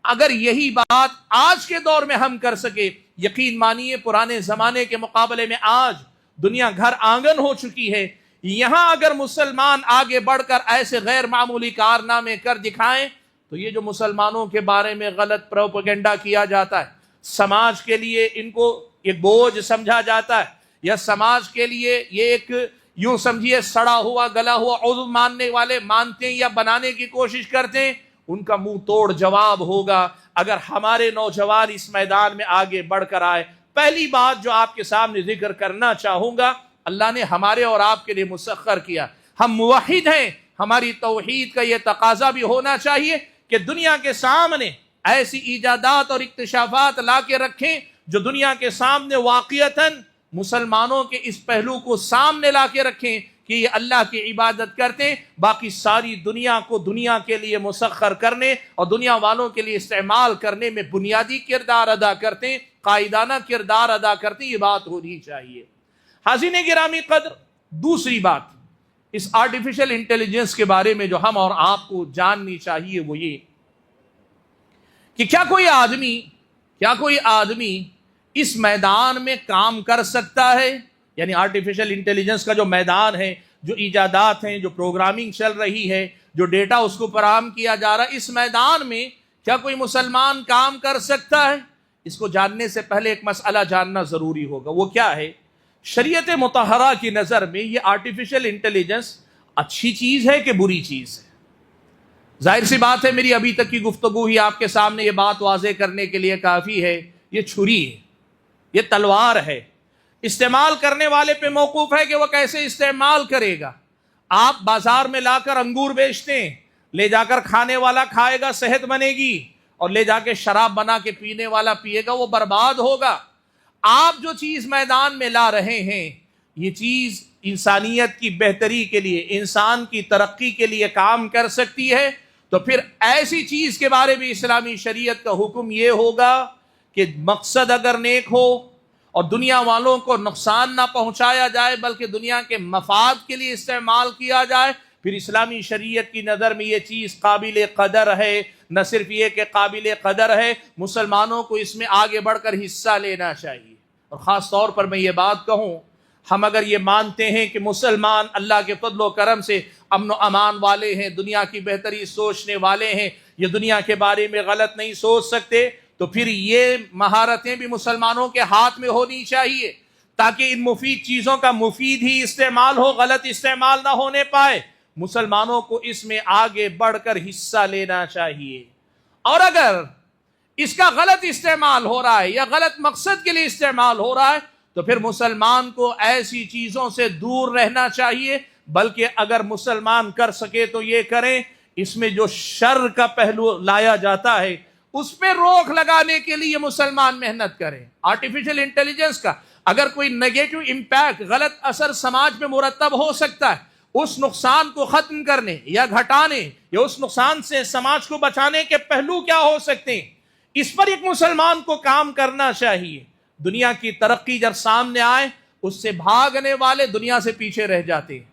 اگر یہی بات آج کے دور میں ہم کر سکے، یقین مانیے پرانے زمانے کے مقابلے میں آج دنیا گھر آنگن ہو چکی ہے۔ یہاں اگر مسلمان آگے بڑھ کر ایسے غیر معمولی کارنامے کر دکھائیں تو یہ جو مسلمانوں کے بارے میں غلط پروپیگنڈا کیا جاتا ہے، سماج کے لیے ان کو ایک بوجھ سمجھا جاتا ہے، یا سماج کے لیے یہ ایک یوں سمجھیے سڑا ہوا گلا ہوا عضو ماننے والے مانتے ہیں یا بنانے کی کوشش کرتے ہیں، ان کا منہ توڑ جواب ہوگا اگر ہمارے نوجوان اس میدان میں آگے بڑھ کر آئے۔ پہلی بات جو آپ کے سامنے ذکر کرنا چاہوں گا، اللہ نے ہمارے اور آپ کے لیے مسخر کیا، ہم موحد ہیں، ہماری توحید کا یہ تقاضا بھی ہونا چاہیے کہ دنیا کے سامنے ایسی ایجادات اور اکتشافات لا کے رکھیں جو دنیا کے سامنے واقعتاً مسلمانوں کے اس پہلو کو سامنے لا کے رکھیں کہ یہ اللہ کی عبادت کرتے ہیں، باقی ساری دنیا کو دنیا کے لیے مسخر کرنے اور دنیا والوں کے لیے استعمال کرنے میں بنیادی کردار ادا کرتے ہیں، قائدانہ کردار ادا کرتے ہیں، یہ بات ہونی چاہیے۔ حاضرین گرامی قدر، دوسری بات اس آرٹیفیشل انٹیلیجنس کے بارے میں جو ہم اور آپ کو جاننی چاہیے وہ یہ کہ کیا کوئی آدمی اس میدان میں کام کر سکتا ہے، یعنی آرٹیفیشل انٹیلیجنس کا جو میدان ہے، جو ایجادات ہیں، جو پروگرامنگ چل رہی ہے، جو ڈیٹا اس کو فراہم کیا جا رہا ہے، اس میدان میں کیا کوئی مسلمان کام کر سکتا ہے؟ اس کو جاننے سے پہلے ایک مسئلہ جاننا ضروری ہوگا، وہ کیا ہے؟ شریعت مطہرہ کی نظر میں یہ آرٹیفیشل انٹیلیجنس اچھی چیز ہے کہ بری چیز ہے؟ ظاہر سی بات ہے، میری ابھی تک کی گفتگو ہی آپ کے سامنے یہ بات واضح کرنے کے لیے کافی ہے۔ یہ چھری ہے، یہ تلوار ہے، استعمال کرنے والے پہ موقوف ہے کہ وہ کیسے استعمال کرے گا۔ آپ بازار میں لا کر انگور بیچتے ہیں، لے جا کر کھانے والا کھائے گا، صحت بنے گی، اور لے جا کے شراب بنا کے پینے والا پیے گا، وہ برباد ہوگا۔ آپ جو چیز میدان میں لا رہے ہیں، یہ چیز انسانیت کی بہتری کے لیے، انسان کی ترقی کے لیے کام کر سکتی ہے، تو پھر ایسی چیز کے بارے میں اسلامی شریعت کا حکم یہ ہوگا کہ مقصد اگر نیک ہو اور دنیا والوں کو نقصان نہ پہنچایا جائے بلکہ دنیا کے مفاد کے لیے استعمال کیا جائے، پھر اسلامی شریعت کی نظر میں یہ چیز قابل قدر ہے۔ نہ صرف یہ کہ قابل قدر ہے، مسلمانوں کو اس میں آگے بڑھ کر حصہ لینا چاہیے۔ اور خاص طور پر میں یہ بات کہوں، ہم اگر یہ مانتے ہیں کہ مسلمان اللہ کے فضل و کرم سے امن و امان والے ہیں، دنیا کی بہتری سوچنے والے ہیں، یہ دنیا کے بارے میں غلط نہیں سوچ سکتے، تو پھر یہ مہارتیں بھی مسلمانوں کے ہاتھ میں ہونی چاہیے تاکہ ان مفید چیزوں کا مفید ہی استعمال ہو، غلط استعمال نہ ہونے پائے۔ مسلمانوں کو اس میں آگے بڑھ کر حصہ لینا چاہیے، اور اگر اس کا غلط استعمال ہو رہا ہے یا غلط مقصد کے لیے استعمال ہو رہا ہے تو پھر مسلمان کو ایسی چیزوں سے دور رہنا چاہیے بلکہ اگر مسلمان کر سکے تو یہ کریں۔ اس میں جو شر کا پہلو لایا جاتا ہے اس پہ روک لگانے کے لیے مسلمان محنت کریں۔ آرٹیفیشل انٹیلیجنس کا اگر کوئی نیگیٹو امپیکٹ، غلط اثر سماج میں مرتب ہو سکتا ہے، اس نقصان کو ختم کرنے یا گھٹانے یا اس نقصان سے سماج کو بچانے کے پہلو کیا ہو سکتے ہیں، اس پر ایک مسلمان کو کام کرنا چاہیے۔ دنیا کی ترقی جب سامنے آئے اس سے بھاگنے والے دنیا سے پیچھے رہ جاتے ہیں۔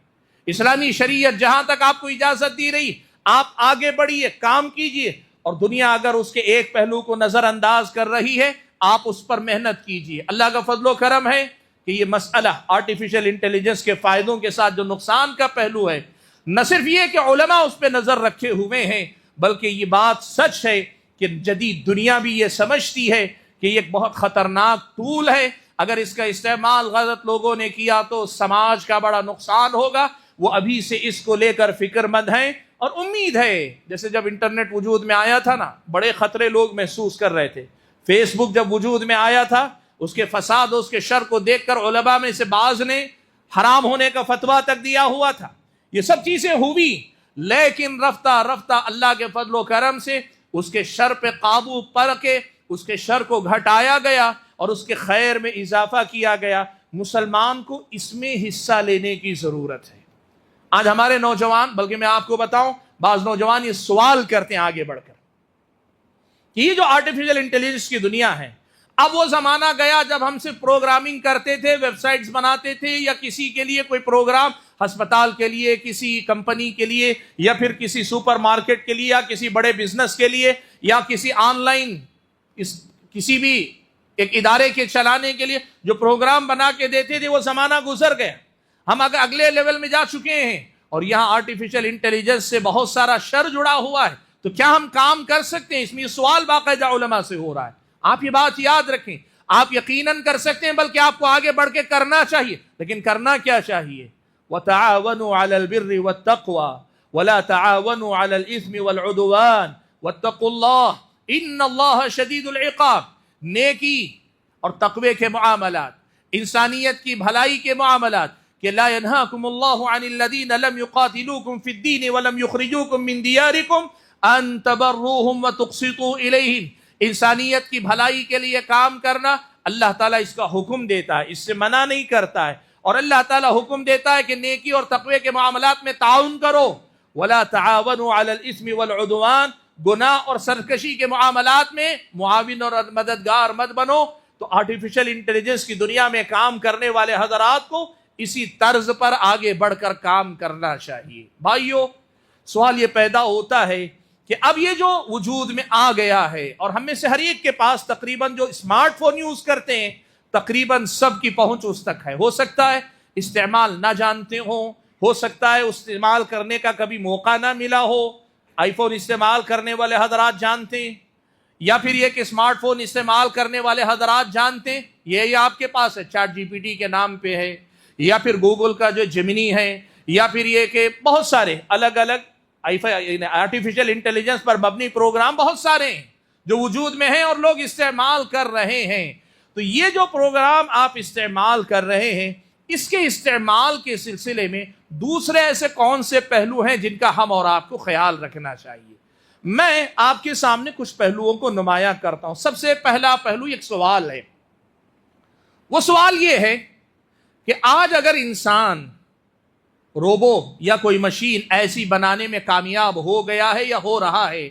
اسلامی شریعت جہاں تک آپ کو اجازت دی رہی، آپ آگے بڑھیے، کام کیجئے، اور دنیا اگر اس کے ایک پہلو کو نظر انداز کر رہی ہے آپ اس پر محنت کیجئے۔ اللہ کا فضل و کرم ہے کہ یہ مسئلہ آرٹیفیشل انٹیلیجنس کے فائدوں کے ساتھ جو نقصان کا پہلو ہے، نہ صرف یہ کہ علماء اس پہ نظر رکھے ہوئے ہیں، بلکہ یہ بات سچ ہے کہ جدید دنیا بھی یہ سمجھتی ہے کہ یہ ایک بہت خطرناک ٹول ہے، اگر اس کا استعمال غلط لوگوں نے کیا تو سماج کا بڑا نقصان ہوگا۔ وہ ابھی سے اس کو لے کر فکر مند ہیں، اور امید ہے جیسے جب انٹرنیٹ وجود میں آیا تھا نا، بڑے خطرے لوگ محسوس کر رہے تھے۔ فیس بک جب وجود میں آیا تھا، اس کے فساد اور اس کے شر کو دیکھ کر علماء میں سے بعض نے حرام ہونے کا فتویٰ تک دیا ہوا تھا۔ یہ سب چیزیں ہوئی، لیکن رفتہ رفتہ اللہ کے فضل و کرم سے اس کے شر پہ قابو پا کے اس کے شر کو گھٹایا گیا اور اس کے خیر میں اضافہ کیا گیا۔ مسلمان کو اس میں حصہ لینے کی ضرورت ہے۔ آج ہمارے نوجوان، بلکہ میں آپ کو بتاؤں، بعض نوجوان یہ سوال کرتے ہیں آگے بڑھ کر کہ یہ جو آرٹیفیشل انٹیلیجنس کی دنیا ہے، اب وہ زمانہ گیا جب ہم صرف پروگرامنگ کرتے تھے، ویب سائٹس بناتے تھے، یا کسی کے لیے کوئی پروگرام، ہسپتال کے لیے، کسی کمپنی کے لیے، یا پھر کسی سپر مارکیٹ کے لیے، یا کسی بڑے بزنس کے لیے، یا کسی آن لائن کسی بھی ایک ادارے کے چلانے کے لیے جو پروگرام بنا کے دیتے تھے، وہ زمانہ گزر گیا۔ ہم اگلے لیول میں جا چکے ہیں، اور یہاں آرٹیفیشل انٹیلیجنس سے بہت سارا شر جڑا ہوا ہے۔ تو کیا ہم کام کر سکتے ہیں؟ اس میں یہ سوال باقاعدہ علماء سے ہو رہا ہے۔ آپ یہ بات یاد رکھیں، آپ یقیناً کر سکتے ہیں، بلکہ آپ کو آگے بڑھ کے کرنا چاہیے۔ لیکن کرنا کیا چاہیے؟ وَتَعَاوَنُوا عَلَى الْبِرِّ وَالتَّقْوَى وَلَا تَعَاوَنُوا عَلَى الْإِثْمِ وَالْعُدْوَانِ وَاتَّقُوا اللَّهَ إِنَّ اللَّهَ شَدِيدُ الْعِقَابِ۔ نیکی اور تقوی کے معاملات، انسانیت کی بھلائی کے معاملات، کہ لا ينهاكم الله عن الذين لم يقاتلوكم في الدين ولم يخرجوكم من دياركم ان تبروهم وتقسطوا اليهم۔ انسانیت کی بھلائی کے لیے کام کرنا اللہ تعالیٰ اس کا حکم دیتا ہے، اس سے منع نہیں کرتا ہے، اور اللہ تعالیٰ حکم دیتا ہے کہ نیکی اور تقوی کے معاملات میں تعاون کرو۔ ولا تعاونوا على الاثم والعدوان، گناہ اور سرکشی کے معاملات میں معاون اور مددگار مت بنو۔ تو آرٹیفیشل انٹیلیجنس کی دنیا میں کام کرنے والے حضرات کو اسی طرز پر آگے بڑھ کر کام کرنا چاہیے۔ بھائیو، سوال یہ پیدا ہوتا ہے کہ اب یہ جو وجود میں آ گیا ہے، اور ہم میں سے ہر ایک کے پاس تقریباً جو اسمارٹ فون یوز کرتے ہیں، تقریباً سب کی پہنچ اس تک ہے۔ ہو سکتا ہے استعمال نہ جانتے ہوں، ہو سکتا ہے استعمال کرنے کا کبھی موقع نہ ملا ہو۔ آئی فون استعمال کرنے والے حضرات جانتے ہیں، یا پھر یہ کہ اسمارٹ فون استعمال کرنے والے حضرات جانتے ہیں، یہ آپ کے پاس ہے، چیٹ جی پی ٹی کے نام پہ ہے، یا پھر گوگل کا جو جیمنی ہے، یا پھر یہ کہ بہت سارے الگ الگ آرٹیفیشل انٹیلیجنس پر مبنی پروگرام بہت سارے ہیں جو وجود میں ہیں اور لوگ استعمال کر رہے ہیں۔ تو یہ جو پروگرام آپ استعمال کر رہے ہیں، اس کے استعمال کے سلسلے میں دوسرے ایسے کون سے پہلو ہیں جن کا ہم اور آپ کو خیال رکھنا چاہیے؟ میں آپ کے سامنے کچھ پہلوؤں کو نمایاں کرتا ہوں۔ سب سے پہلا پہلو ایک سوال ہے، وہ سوال یہ ہے کہ آج اگر انسان روبو یا کوئی مشین ایسی بنانے میں کامیاب ہو گیا ہے یا ہو رہا ہے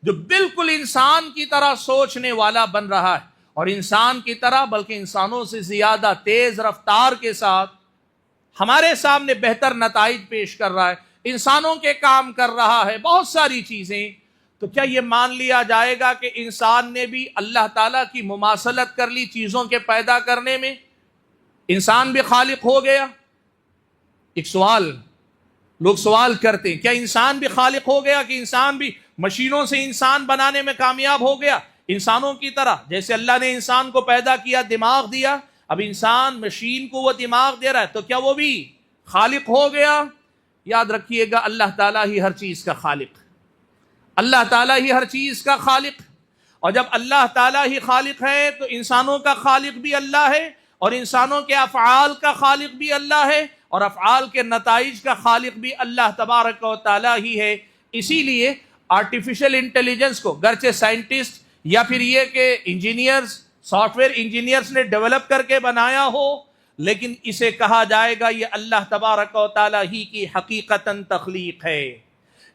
جو بالکل انسان کی طرح سوچنے والا بن رہا ہے، اور انسان کی طرح بلکہ انسانوں سے زیادہ تیز رفتار کے ساتھ ہمارے سامنے بہتر نتائج پیش کر رہا ہے، انسانوں کے کام کر رہا ہے، بہت ساری چیزیں، تو کیا یہ مان لیا جائے گا کہ انسان نے بھی اللہ تعالیٰ کی مماثلت کر لی چیزوں کے پیدا کرنے میں؟ انسان بھی خالق ہو گیا؟ ایک سوال لوگ سوال کرتے ہیں، کیا انسان بھی خالق ہو گیا، کہ انسان بھی مشینوں سے انسان بنانے میں کامیاب ہو گیا انسانوں کی طرح؟ جیسے اللہ نے انسان کو پیدا کیا، دماغ دیا، اب انسان مشین کو وہ دماغ دے رہا ہے، تو کیا وہ بھی خالق ہو گیا؟ یاد رکھیے گا، اللہ تعالیٰ ہی ہر چیز کا خالق، اللہ تعالیٰ ہی ہر چیز کا خالق، اور جب اللہ تعالیٰ ہی خالق ہے تو انسانوں کا خالق بھی اللہ ہے، اور انسانوں کے افعال کا خالق بھی اللہ ہے، اور افعال کے نتائج کا خالق بھی اللہ تبارک و تعالی ہی ہے۔ اسی لیے آرٹیفیشل انٹیلیجنس کو گرچہ سائنٹسٹ یا پھر یہ کہ انجینئرز، سافٹ ویئر انجینئرز نے ڈیولپ کر کے بنایا ہو، لیکن اسے کہا جائے گا یہ اللہ تبارک و تعالی ہی کی حقیقتاً تخلیق ہے۔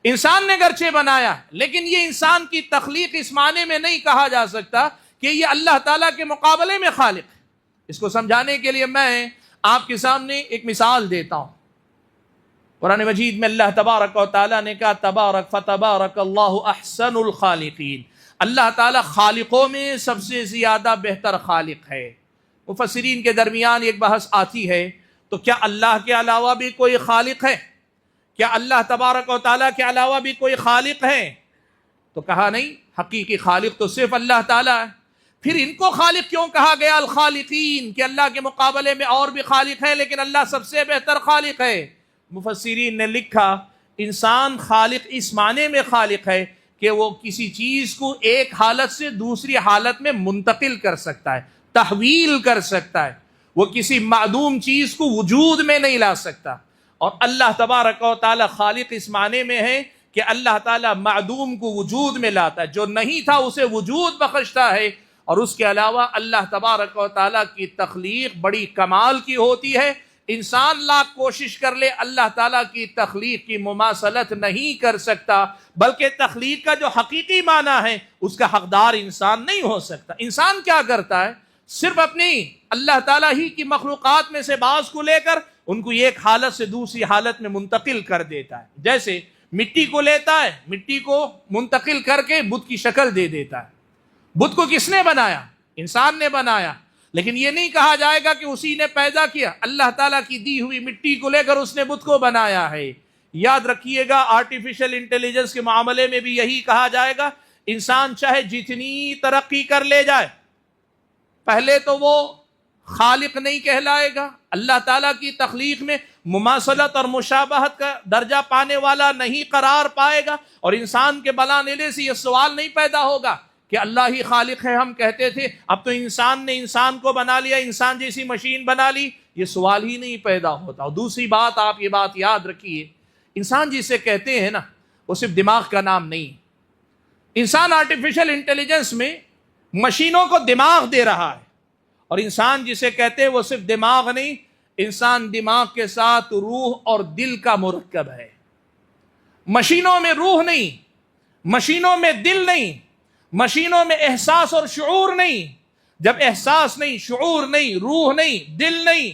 انسان نے گرچہ بنایا، لیکن یہ انسان کی تخلیق اس معنی میں نہیں کہا جا سکتا کہ یہ اللہ تعالیٰ کے مقابلے میں خالق ہے۔ اس کو سمجھانے کے لیے میں آپ کے سامنے ایک مثال دیتا ہوں۔ قرآن مجید میں اللہ تبارک و تعالیٰ نے کہا تبارک فتبارک اللہ احسن الخالقین، اللہ تعالیٰ خالقوں میں سب سے زیادہ بہتر خالق ہے۔ مفسرین کے درمیان ایک بحث آتی ہے، تو کیا اللہ کے علاوہ بھی کوئی خالق ہے؟ کیا اللہ تبارک و تعالیٰ کے علاوہ بھی کوئی خالق ہے؟ تو کہا نہیں، حقیقی خالق تو صرف اللہ تعالیٰ ہے۔ پھر ان کو خالق کیوں کہا گیا الخالقین، کہ اللہ کے مقابلے میں اور بھی خالق ہیں لیکن اللہ سب سے بہتر خالق ہے؟ مفسرین نے لکھا انسان خالق اس معنی میں خالق ہے کہ وہ کسی چیز کو ایک حالت سے دوسری حالت میں منتقل کر سکتا ہے، تحویل کر سکتا ہے، وہ کسی معدوم چیز کو وجود میں نہیں لا سکتا۔ اور اللہ تبارک و تعالی خالق اس معنی میں ہے کہ اللہ تعالیٰ معدوم کو وجود میں لاتا ہے، جو نہیں تھا اسے وجود بخشتا ہے۔ اور اس کے علاوہ اللہ تبارک و تعالیٰ کی تخلیق بڑی کمال کی ہوتی ہے، انسان لاکھ کوشش کر لے اللہ تعالیٰ کی تخلیق کی مماثلت نہیں کر سکتا، بلکہ تخلیق کا جو حقیقی معنی ہے اس کا حقدار انسان نہیں ہو سکتا۔ انسان کیا کرتا ہے؟ صرف اپنی اللہ تعالیٰ ہی کی مخلوقات میں سے بعض کو لے کر ان کو ایک حالت سے دوسری حالت میں منتقل کر دیتا ہے۔ جیسے مٹی کو لیتا ہے، مٹی کو منتقل کر کے بت کی شکل دے دیتا ہے۔ بت کو کس نے بنایا؟ انسان نے بنایا، لیکن یہ نہیں کہا جائے گا کہ اسی نے پیدا کیا، اللہ تعالیٰ کی دی ہوئی مٹی کو لے کر اس نے بت کو بنایا ہے۔ یاد رکھیے گا آرٹیفیشل انٹیلیجنس کے معاملے میں بھی یہی کہا جائے گا، انسان چاہے جتنی ترقی کر لے جائے، پہلے تو وہ خالق نہیں کہلائے گا، اللہ تعالیٰ کی تخلیق میں مماثلت اور مشابہت کا درجہ پانے والا نہیں قرار پائے گا، اور انسان کے بنانے سے یہ سوال نہیں پیدا ہوگا کہ اللہ ہی خالق ہے، ہم کہتے تھے اب تو انسان نے انسان کو بنا لیا، انسان جیسی مشین بنا لی، یہ سوال ہی نہیں پیدا ہوتا۔ اور دوسری بات، آپ یہ بات یاد رکھیے، انسان جسے کہتے ہیں نا، وہ صرف دماغ کا نام نہیں۔ انسان آرٹیفیشل انٹیلیجنس میں مشینوں کو دماغ دے رہا ہے، اور انسان جسے کہتے ہیں وہ صرف دماغ نہیں، انسان دماغ کے ساتھ روح اور دل کا مرکب ہے۔ مشینوں میں روح نہیں، مشینوں میں دل نہیں، مشینوں میں احساس اور شعور نہیں۔ جب احساس نہیں، شعور نہیں، روح نہیں، دل نہیں،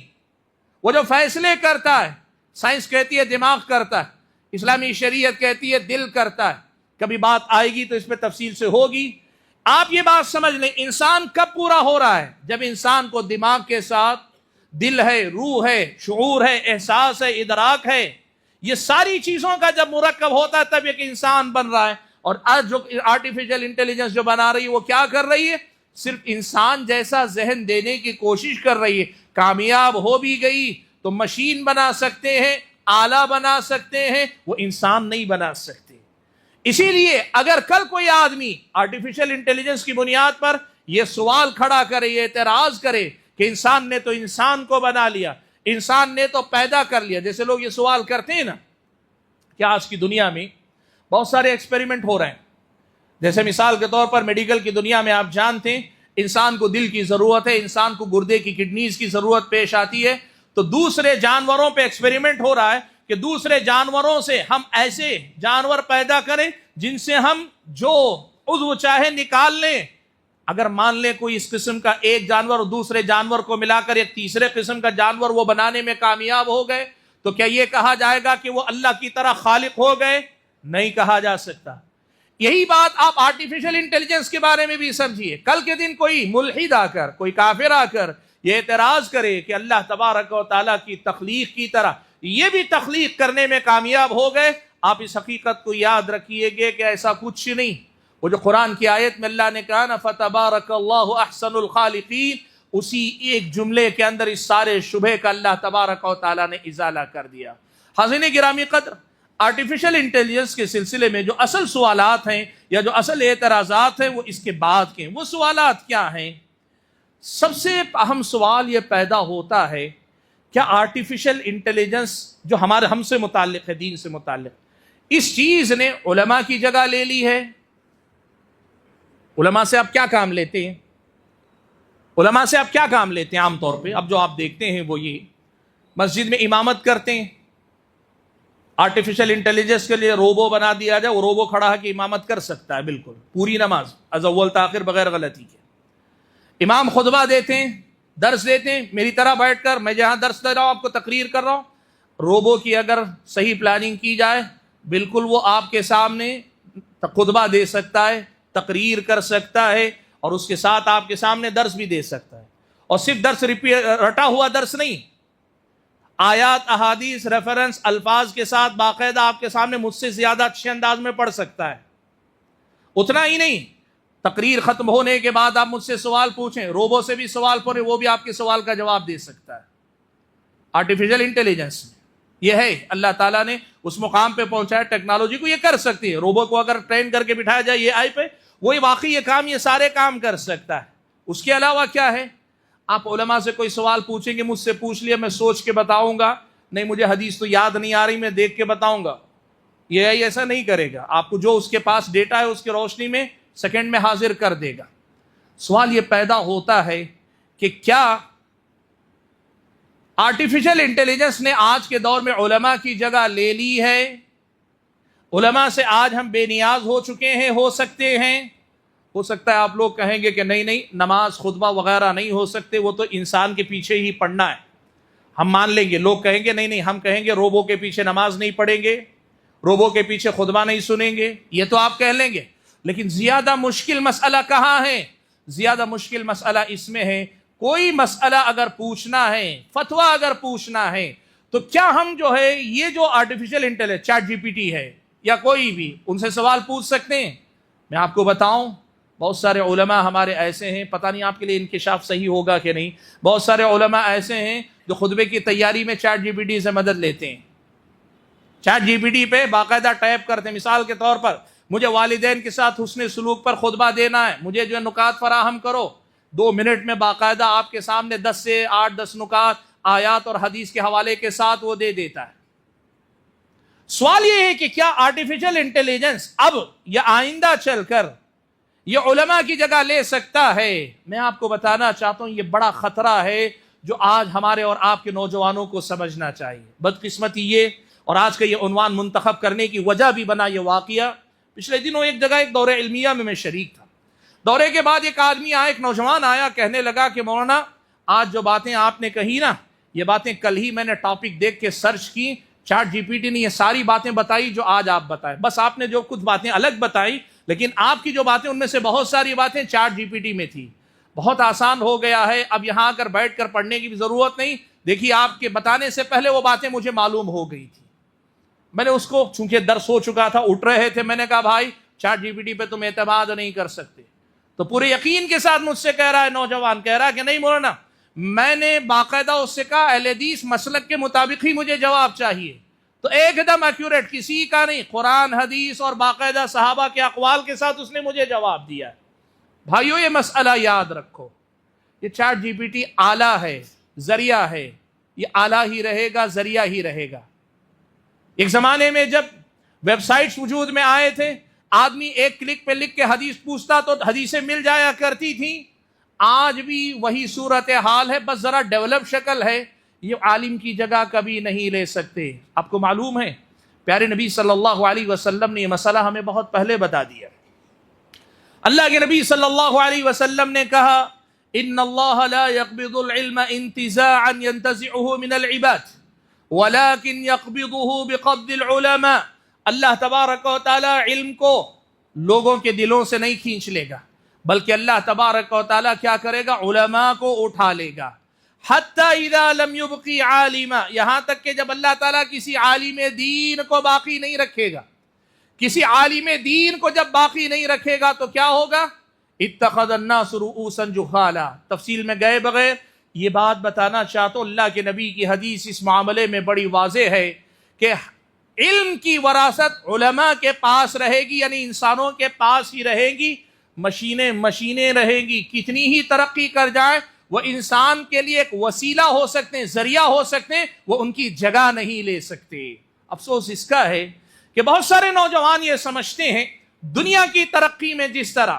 وہ جو فیصلے کرتا ہے، سائنس کہتی ہے دماغ کرتا ہے، اسلامی شریعت کہتی ہے دل کرتا ہے۔ کبھی بات آئے گی تو اس پہ تفصیل سے ہوگی۔ آپ یہ بات سمجھ لیں، انسان کب پورا ہو رہا ہے؟ جب انسان کو دماغ کے ساتھ دل ہے، روح ہے، شعور ہے، احساس ہے، ادراک ہے، یہ ساری چیزوں کا جب مرکب ہوتا ہے تب ایک انسان بن رہا ہے۔ اور آج جو آرٹیفیشل انٹیلیجنس جو بنا رہی ہے وہ کیا کر رہی ہے؟ صرف انسان جیسا ذہن دینے کی کوشش کر رہی ہے۔ کامیاب ہو بھی گئی تو مشین بنا سکتے ہیں، آلہ بنا سکتے ہیں، وہ انسان نہیں بنا سکتے۔ اسی لیے اگر کل کوئی آدمی آرٹیفیشل انٹیلیجنس کی بنیاد پر یہ سوال کھڑا کرے، یہ اعتراض کرے کہ انسان نے تو انسان کو بنا لیا، انسان نے تو پیدا کر لیا، جیسے لوگ یہ سوال کرتے ہیں نا کہ آج کی دنیا میں بہت سارے ایکسپیریمنٹ ہو رہے ہیں۔ جیسے مثال کے طور پر میڈیکل کی دنیا میں آپ جانتے ہیں انسان کو دل کی ضرورت ہے، انسان کو گردے کی کڈنیز کی ضرورت پیش آتی ہے، تو دوسرے جانوروں پہ ایکسپیریمنٹ ہو رہا ہے کہ دوسرے جانوروں سے ہم ایسے جانور پیدا کریں جن سے ہم جو عضو چاہے نکال لیں۔ اگر مان لیں کوئی اس قسم کا ایک جانور اور دوسرے جانور کو ملا کر ایک تیسرے قسم کا جانور وہ بنانے میں کامیاب ہو گئے، تو کیا یہ کہا جائے گا کہ وہ اللہ کی طرح خالق ہو گئے؟ نہیں کہا جا سکتا۔ یہی بات آپ آرٹیفیشل انٹیلیجنس کے بارے میں بھی سمجھیے۔ کل کے دن کوئی ملحد آ کر، کوئی کافر آ کر یہ اعتراض کرے کہ اللہ تبارک و تعالیٰ کی تخلیق کی طرح یہ بھی تخلیق کرنے میں کامیاب ہو گئے، آپ اس حقیقت کو یاد رکھیے گے کہ ایسا کچھ نہیں۔ وہ جو قرآن کی آیت میں اللہ نے کہا نا فَتَبَارَكَ اللَّهُ أَحْسَنُ الْخَالِقِينَ، اسی ایک جملے کے اندر اس سارے شبہ کا اللہ تبارک و تعالیٰ نے ازالہ کر دیا۔ حاضرین گرامی قدر، آرٹیفیشل انٹیلیجنس کے سلسلے میں جو اصل سوالات ہیں یا جو اصل اعتراضات ہیں وہ اس کے بعد کے ہیں۔ وہ سوالات کیا ہیں؟ سب سے اہم سوال یہ پیدا ہوتا ہے کیا آرٹیفیشل انٹیلیجنس جو ہم سے متعلق ہے، دین سے متعلق، اس چیز نے علماء کی جگہ لے لی ہے؟ علماء سے آپ کیا کام لیتے ہیں؟ علماء سے آپ کیا کام لیتے ہیں عام طور پہ؟ اب جو آپ دیکھتے ہیں وہ یہ مسجد میں امامت کرتے ہیں، آرٹیفیشل انٹیلیجنس کے لیے روبو بنا دیا جائے، وہ روبو کھڑا ہے کہ امامت کر سکتا ہے، بالکل پوری نماز از اول تاخر بغیر غلطی کے۔ امام خطبہ دیتے ہیں، درس دیتے ہیں، میری طرح بیٹھ کر میں جہاں درس دے رہا ہوں آپ کو تقریر کر رہا ہوں، روبو کی اگر صحیح پلاننگ کی جائے بالکل وہ آپ کے سامنے خطبہ دے سکتا ہے، تقریر کر سکتا ہے، اور اس کے ساتھ آپ کے سامنے درس بھی دے سکتا ہے، اور صرف درس رٹا ہوا درس نہیں، آیات احادیث ریفرنس الفاظ کے ساتھ باقاعدہ آپ کے سامنے مجھ سے زیادہ اچھے انداز میں پڑھ سکتا ہے۔ اتنا ہی نہیں، تقریر ختم ہونے کے بعد آپ مجھ سے سوال پوچھیں، روبو سے بھی سوال پوچھیں، وہ بھی آپ کے سوال کا جواب دے سکتا ہے۔ آرٹیفیشل انٹیلیجنس یہ ہے، اللہ تعالیٰ نے اس مقام پہ پہنچایا، ٹیکنالوجی کو یہ کر سکتی ہے۔ روبو کو اگر ٹرین کر کے بٹھایا جائے یہ آئی پہ، وہی واقعی یہ کام، یہ سارے کام کر سکتا ہے۔ اس کے علاوہ کیا ہے؟ آپ علماء سے کوئی سوال پوچھیں گے، مجھ سے پوچھ لیا میں سوچ کے بتاؤں گا، نہیں مجھے حدیث تو یاد نہیں آ رہی میں دیکھ کے بتاؤں گا، یہ ایسا نہیں کرے گا، آپ کو جو اس کے پاس ڈیٹا ہے اس کی روشنی میں سیکنڈ میں حاضر کر دے گا۔ سوال یہ پیدا ہوتا ہے کہ کیا آرٹیفیشل انٹیلیجنس نے آج کے دور میں علماء کی جگہ لے لی ہے؟ علماء سے آج ہم بے نیاز ہو چکے ہیں، ہو سکتے ہیں؟ ہو سکتا ہے آپ لوگ کہیں گے کہ نہیں نماز خطبہ وغیرہ نہیں ہو سکتے، وہ تو انسان کے پیچھے ہی پڑھنا ہے، ہم مان لیں گے۔ لوگ کہیں گے نہیں ہم کہیں گے روبو کے پیچھے نماز نہیں پڑھیں گے، روبو کے پیچھے خطبہ نہیں سنیں گے، یہ تو آپ کہہ لیں گے۔ لیکن زیادہ مشکل مسئلہ کہاں ہے؟ زیادہ مشکل مسئلہ اس میں ہے، کوئی مسئلہ اگر پوچھنا ہے، فتویٰ اگر پوچھنا ہے، تو کیا ہم جو ہے یہ جو artificial intelligence chat G P T ہے یا کوئی بھی ان سے سوال پوچھ سکتے ہیں؟ میں آپ کو بتاؤں، بہت سارے علماء ہمارے ایسے ہیں، پتہ نہیں آپ کے لیے انکشاف صحیح ہوگا کہ نہیں، بہت سارے علماء ایسے ہیں جو خطبے کی تیاری میں چیٹ جی پی ٹی سے مدد لیتے ہیں، چیٹ جی پی ٹی پہ باقاعدہ ٹائپ کرتے ہیں۔ مثال کے طور پر مجھے والدین کے ساتھ حسن سلوک پر خطبہ دینا ہے، مجھے جو نکات فراہم کرو، 2 منٹ میں باقاعدہ آپ کے سامنے 10 سے 8-10 نکات آیات اور حدیث کے حوالے کے ساتھ وہ دے دیتا ہے۔ سوال یہ ہے کہ کیا آرٹیفیشل انٹیلیجنس اب یا آئندہ چل کر یہ علماء کی جگہ لے سکتا ہے؟ میں آپ کو بتانا چاہتا ہوں یہ بڑا خطرہ ہے جو آج ہمارے اور آپ کے نوجوانوں کو سمجھنا چاہیے۔ بدقسمتی یہ، اور آج کا یہ عنوان منتخب کرنے کی وجہ بھی بنا یہ واقعہ، پچھلے دنوں ایک جگہ ایک دورہ علمیہ میں شریک تھا، دورے کے بعد ایک آدمی آیا، ایک نوجوان آیا، کہنے لگا کہ مولانا آج جو باتیں آپ نے کہی نا، یہ باتیں کل ہی میں نے ٹاپک دیکھ کے سرچ کی، چیٹ جی پی ٹی نے یہ ساری باتیں بتائی جو آج آپ بتائیں، بس آپ نے جو کچھ باتیں الگ بتائی لیکن آپ کی جو باتیں ان میں سے بہت ساری باتیں چیٹ جی پی ٹی میں تھی، بہت آسان ہو گیا ہے، اب یہاں کر بیٹھ کر پڑھنے کی بھی ضرورت نہیں، دیکھیے آپ کے بتانے سے پہلے وہ باتیں مجھے معلوم ہو گئی تھی۔ میں نے اس کو، چونکہ درس ہو چکا تھا، اٹھ رہے تھے، میں نے کہا بھائی چیٹ جی پی ٹی پہ تم اعتماد نہیں کر سکتے، تو پورے یقین کے ساتھ مجھ سے کہہ رہا ہے نوجوان، کہہ رہا ہے کہ نہیں مولانا، میں نے باقاعدہ اس سے کہا اہل حدیث مسلک کے مطابق ہی مجھے جواب چاہیے، تو ایک دم ایکوریٹ، کسی کا نہیں، قرآن حدیث اور باقاعدہ صحابہ کے اقوال کے ساتھ اس نے مجھے جواب دیا۔ بھائیو یہ مسئلہ یاد رکھو، یہ چیٹ جی پی ٹی آلہ ہے، ذریعہ ہے، یہ آلہ ہی رہے گا، ذریعہ ہی رہے گا۔ ایک زمانے میں جب ویب سائٹس وجود میں آئے تھے، آدمی ایک کلک پہ لکھ کے حدیث پوچھتا تو حدیثیں مل جایا کرتی تھیں، آج بھی وہی صورتحال ہے، بس ذرا ڈیولپ شکل ہے، یہ عالم کی جگہ کبھی نہیں لے سکتے۔ آپ کو معلوم ہے پیارے نبی صلی اللہ علیہ وسلم نے یہ مسئلہ ہمیں بہت پہلے بتا دیا۔ اللہ کے نبی صلی اللہ علیہ وسلم نے کہا ان اللہ لا يقبض العلم انتزاعا ينتزعه من العباد ولكن يقبضه بقبض العلماء، اللہ تبارک و تعالی علم کو لوگوں کے دلوں سے نہیں کھینچ لے گا، بلکہ اللہ تبارک و تعالی کیا کرے گا؟ علماء کو اٹھا لے گا۔ حتی اذا لم يبقي عالما، یہاں تک کہ جب اللہ تعالیٰ کسی عالم دین کو باقی نہیں رکھے گا، کسی عالم دین کو جب باقی نہیں رکھے گا تو کیا ہوگا؟ اتخذ الناس رؤوسا جہالا۔ تفصیل میں گئے بغیر یہ بات بتانا چاہتا ہوں، اللہ کے نبی کی حدیث اس معاملے میں بڑی واضح ہے کہ علم کی وراثت علماء کے پاس رہے گی، یعنی انسانوں کے پاس ہی رہے گی، مشینیں رہیں گی، کتنی ہی ترقی کر جائیں وہ انسان کے لیے ایک وسیلہ ہو سکتے ہیں، ذریعہ ہو سکتے ہیں، وہ ان کی جگہ نہیں لے سکتے۔ افسوس اس کا ہے کہ بہت سارے نوجوان یہ سمجھتے ہیں دنیا کی ترقی میں جس طرح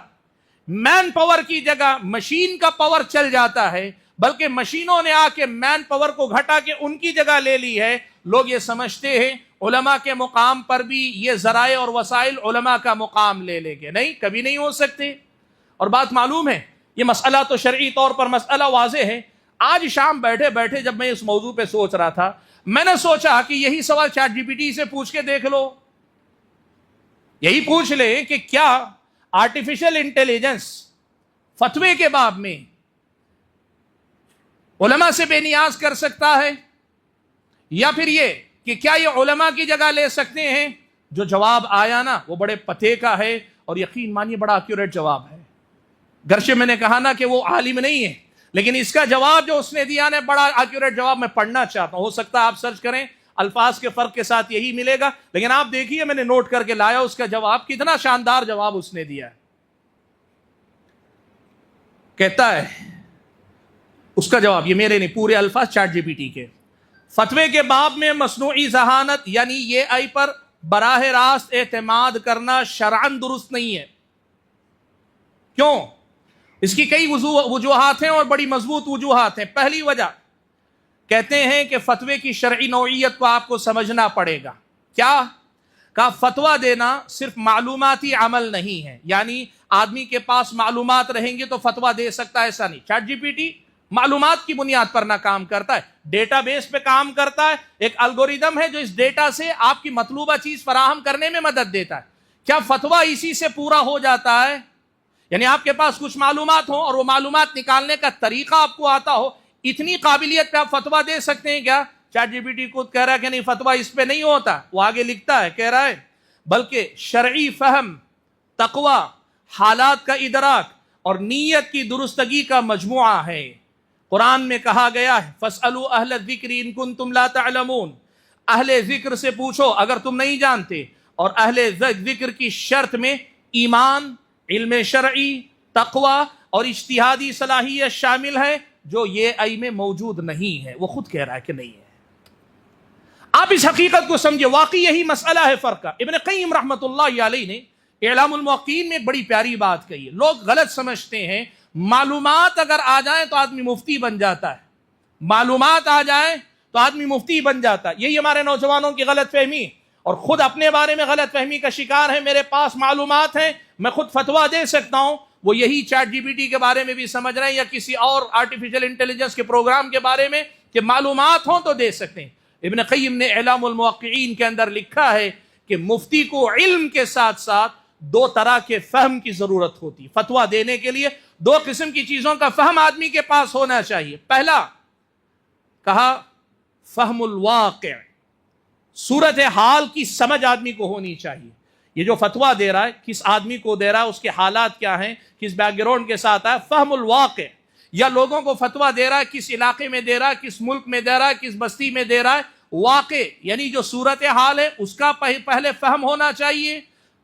مین پاور کی جگہ مشین کا پاور چل جاتا ہے، بلکہ مشینوں نے آ کے مین پاور کو گھٹا کے ان کی جگہ لے لی ہے، لوگ یہ سمجھتے ہیں علماء کے مقام پر بھی یہ ذرائع اور وسائل علماء کا مقام لے لیں گے۔ نہیں، کبھی نہیں ہو سکتے۔ اور بات معلوم ہے، یہ مسئلہ تو شرعی طور پر مسئلہ واضح ہے۔ آج شام بیٹھے بیٹھے جب میں اس موضوع پہ سوچ رہا تھا، میں نے سوچا کہ یہی سوال چیٹ جی پی ٹی سے پوچھ کے دیکھ لو، یہی پوچھ لیں کہ کیا آرٹیفیشل انٹیلیجنس فتوے کے باب میں علماء سے بے نیاز کر سکتا ہے، یا پھر یہ کہ کیا یہ علماء کی جگہ لے سکتے ہیں؟ جو جواب آیا نا وہ بڑے پتے کا ہے، اور یقین مانیے بڑا ایکوریٹ جواب ہے۔ گرچہ میں نے کہا نا کہ وہ عالم نہیں ہے، لیکن اس کا جواب جو اس نے دیا نا بڑا ایکوریٹ جواب، میں پڑھنا چاہتا ہوں۔ ہو سکتا ہے آپ سرچ کریں، الفاظ کے فرق کے ساتھ یہی ملے گا، لیکن آپ دیکھیے میں نے نوٹ کر کے لایا اس کا جواب، کتنا شاندار جواب اس نے دیا ہے۔ کہتا ہے اس کا جواب، یہ میرے نہیں، پورے الفاظ چیٹ جی پی ٹی کے، فتوے کے باب میں مصنوعی ذہانت یعنی یہ آئی پر براہ راست اعتماد کرنا شرعاً درست نہیں ہے۔ کیوں؟ اس کی کئی وجوہات ہیں اور بڑی مضبوط وجوہات ہیں۔ پہلی وجہ کہتے ہیں کہ فتوے کی شرعی نوعیت کو آپ کو سمجھنا پڑے گا۔ کیا کہا؟ فتویٰ دینا صرف معلوماتی عمل نہیں ہے، یعنی آدمی کے پاس معلومات رہیں گے تو فتویٰ دے سکتا ہے، ایسا نہیں۔ چیٹ جی پی ٹی معلومات کی بنیاد پر نہ کام کرتا ہے، ڈیٹا بیس پہ کام کرتا ہے، ایک الگوریدم ہے جو اس ڈیٹا سے آپ کی مطلوبہ چیز فراہم کرنے میں مدد دیتا ہے۔ کیا فتویٰ اسی سے پورا ہو جاتا ہے؟ یعنی آپ کے پاس کچھ معلومات ہوں اور وہ معلومات نکالنے کا طریقہ آپ کو آتا ہو، اتنی قابلیت پہ آپ فتویٰ دے سکتے ہیں کیا؟ چیٹ جی پی ٹی خود کہہ رہا ہے کہ نہیں، فتویٰ اس پہ نہیں ہوتا۔ وہ آگے لکھتا ہے، کہہ رہا ہے بلکہ شرعی فہم، تقوی، حالات کا ادراک اور نیت کی درستگی کا مجموعہ ہے۔ قرآن میں کہا گیا ہے فَاسْأَلُوا أَهْلَ الذِّكْرِ إِن كُنتُمْ لَا تَعْلَمُونَ، اہل ذکر سے پوچھو اگر تم نہیں جانتے۔ اور اہل ذکر کی شرط میں ایمان، علم شرعی، تقوی اور اجتہادی صلاحیت شامل ہے، جو یہ آئی میں موجود نہیں ہے۔ وہ خود کہہ رہا ہے کہ نہیں ہے۔ آپ اس حقیقت کو سمجھے، واقعی یہی مسئلہ ہے فرق کا۔ ابن قیم رحمۃ اللہ علیہ نے اعلام الموقعین میں ایک بڑی پیاری بات کہی ہے۔ لوگ غلط سمجھتے ہیں معلومات اگر آ جائیں تو آدمی مفتی بن جاتا ہے، معلومات آ جائیں تو آدمی مفتی بن جاتا ہے۔ یہی ہمارے نوجوانوں کی غلط فہمی، اور خود اپنے بارے میں غلط فہمی کا شکار ہے۔ میرے پاس معلومات ہیں، میں خود فتویٰ دے سکتا ہوں۔ وہ یہی چیٹ جی پی ٹی کے بارے میں بھی سمجھ رہے ہیں، یا کسی اور آرٹیفیشل انٹیلیجنس کے پروگرام کے بارے میں کہ معلومات ہوں تو دے سکتے ہیں۔ ابن قیم نے اعلام الموقعین کے اندر لکھا ہے کہ مفتی کو علم کے ساتھ ساتھ دو طرح کے فہم کی ضرورت ہوتی ہے۔ فتویٰ دینے کے لیے دو قسم کی چیزوں کا فہم آدمی کے پاس ہونا چاہیے۔ پہلا کہا فہم الواقع، صورتحال کی سمجھ آدمی کو ہونی چاہیے۔ یہ جو فتویٰ دے رہا ہے کس آدمی کو دے رہا ہے، اس کے حالات کیا ہیں، کس بیک گراؤنڈ کے ساتھ ہے، فہم الواقع۔ یا لوگوں کو فتویٰ دے رہا ہے کس علاقے میں دے رہا ہے، کس ملک میں دے رہا ہے، کس بستی میں دے رہا ہے، واقع یعنی جو صورتحال ہے اس کا پہلے فہم ہونا چاہیے۔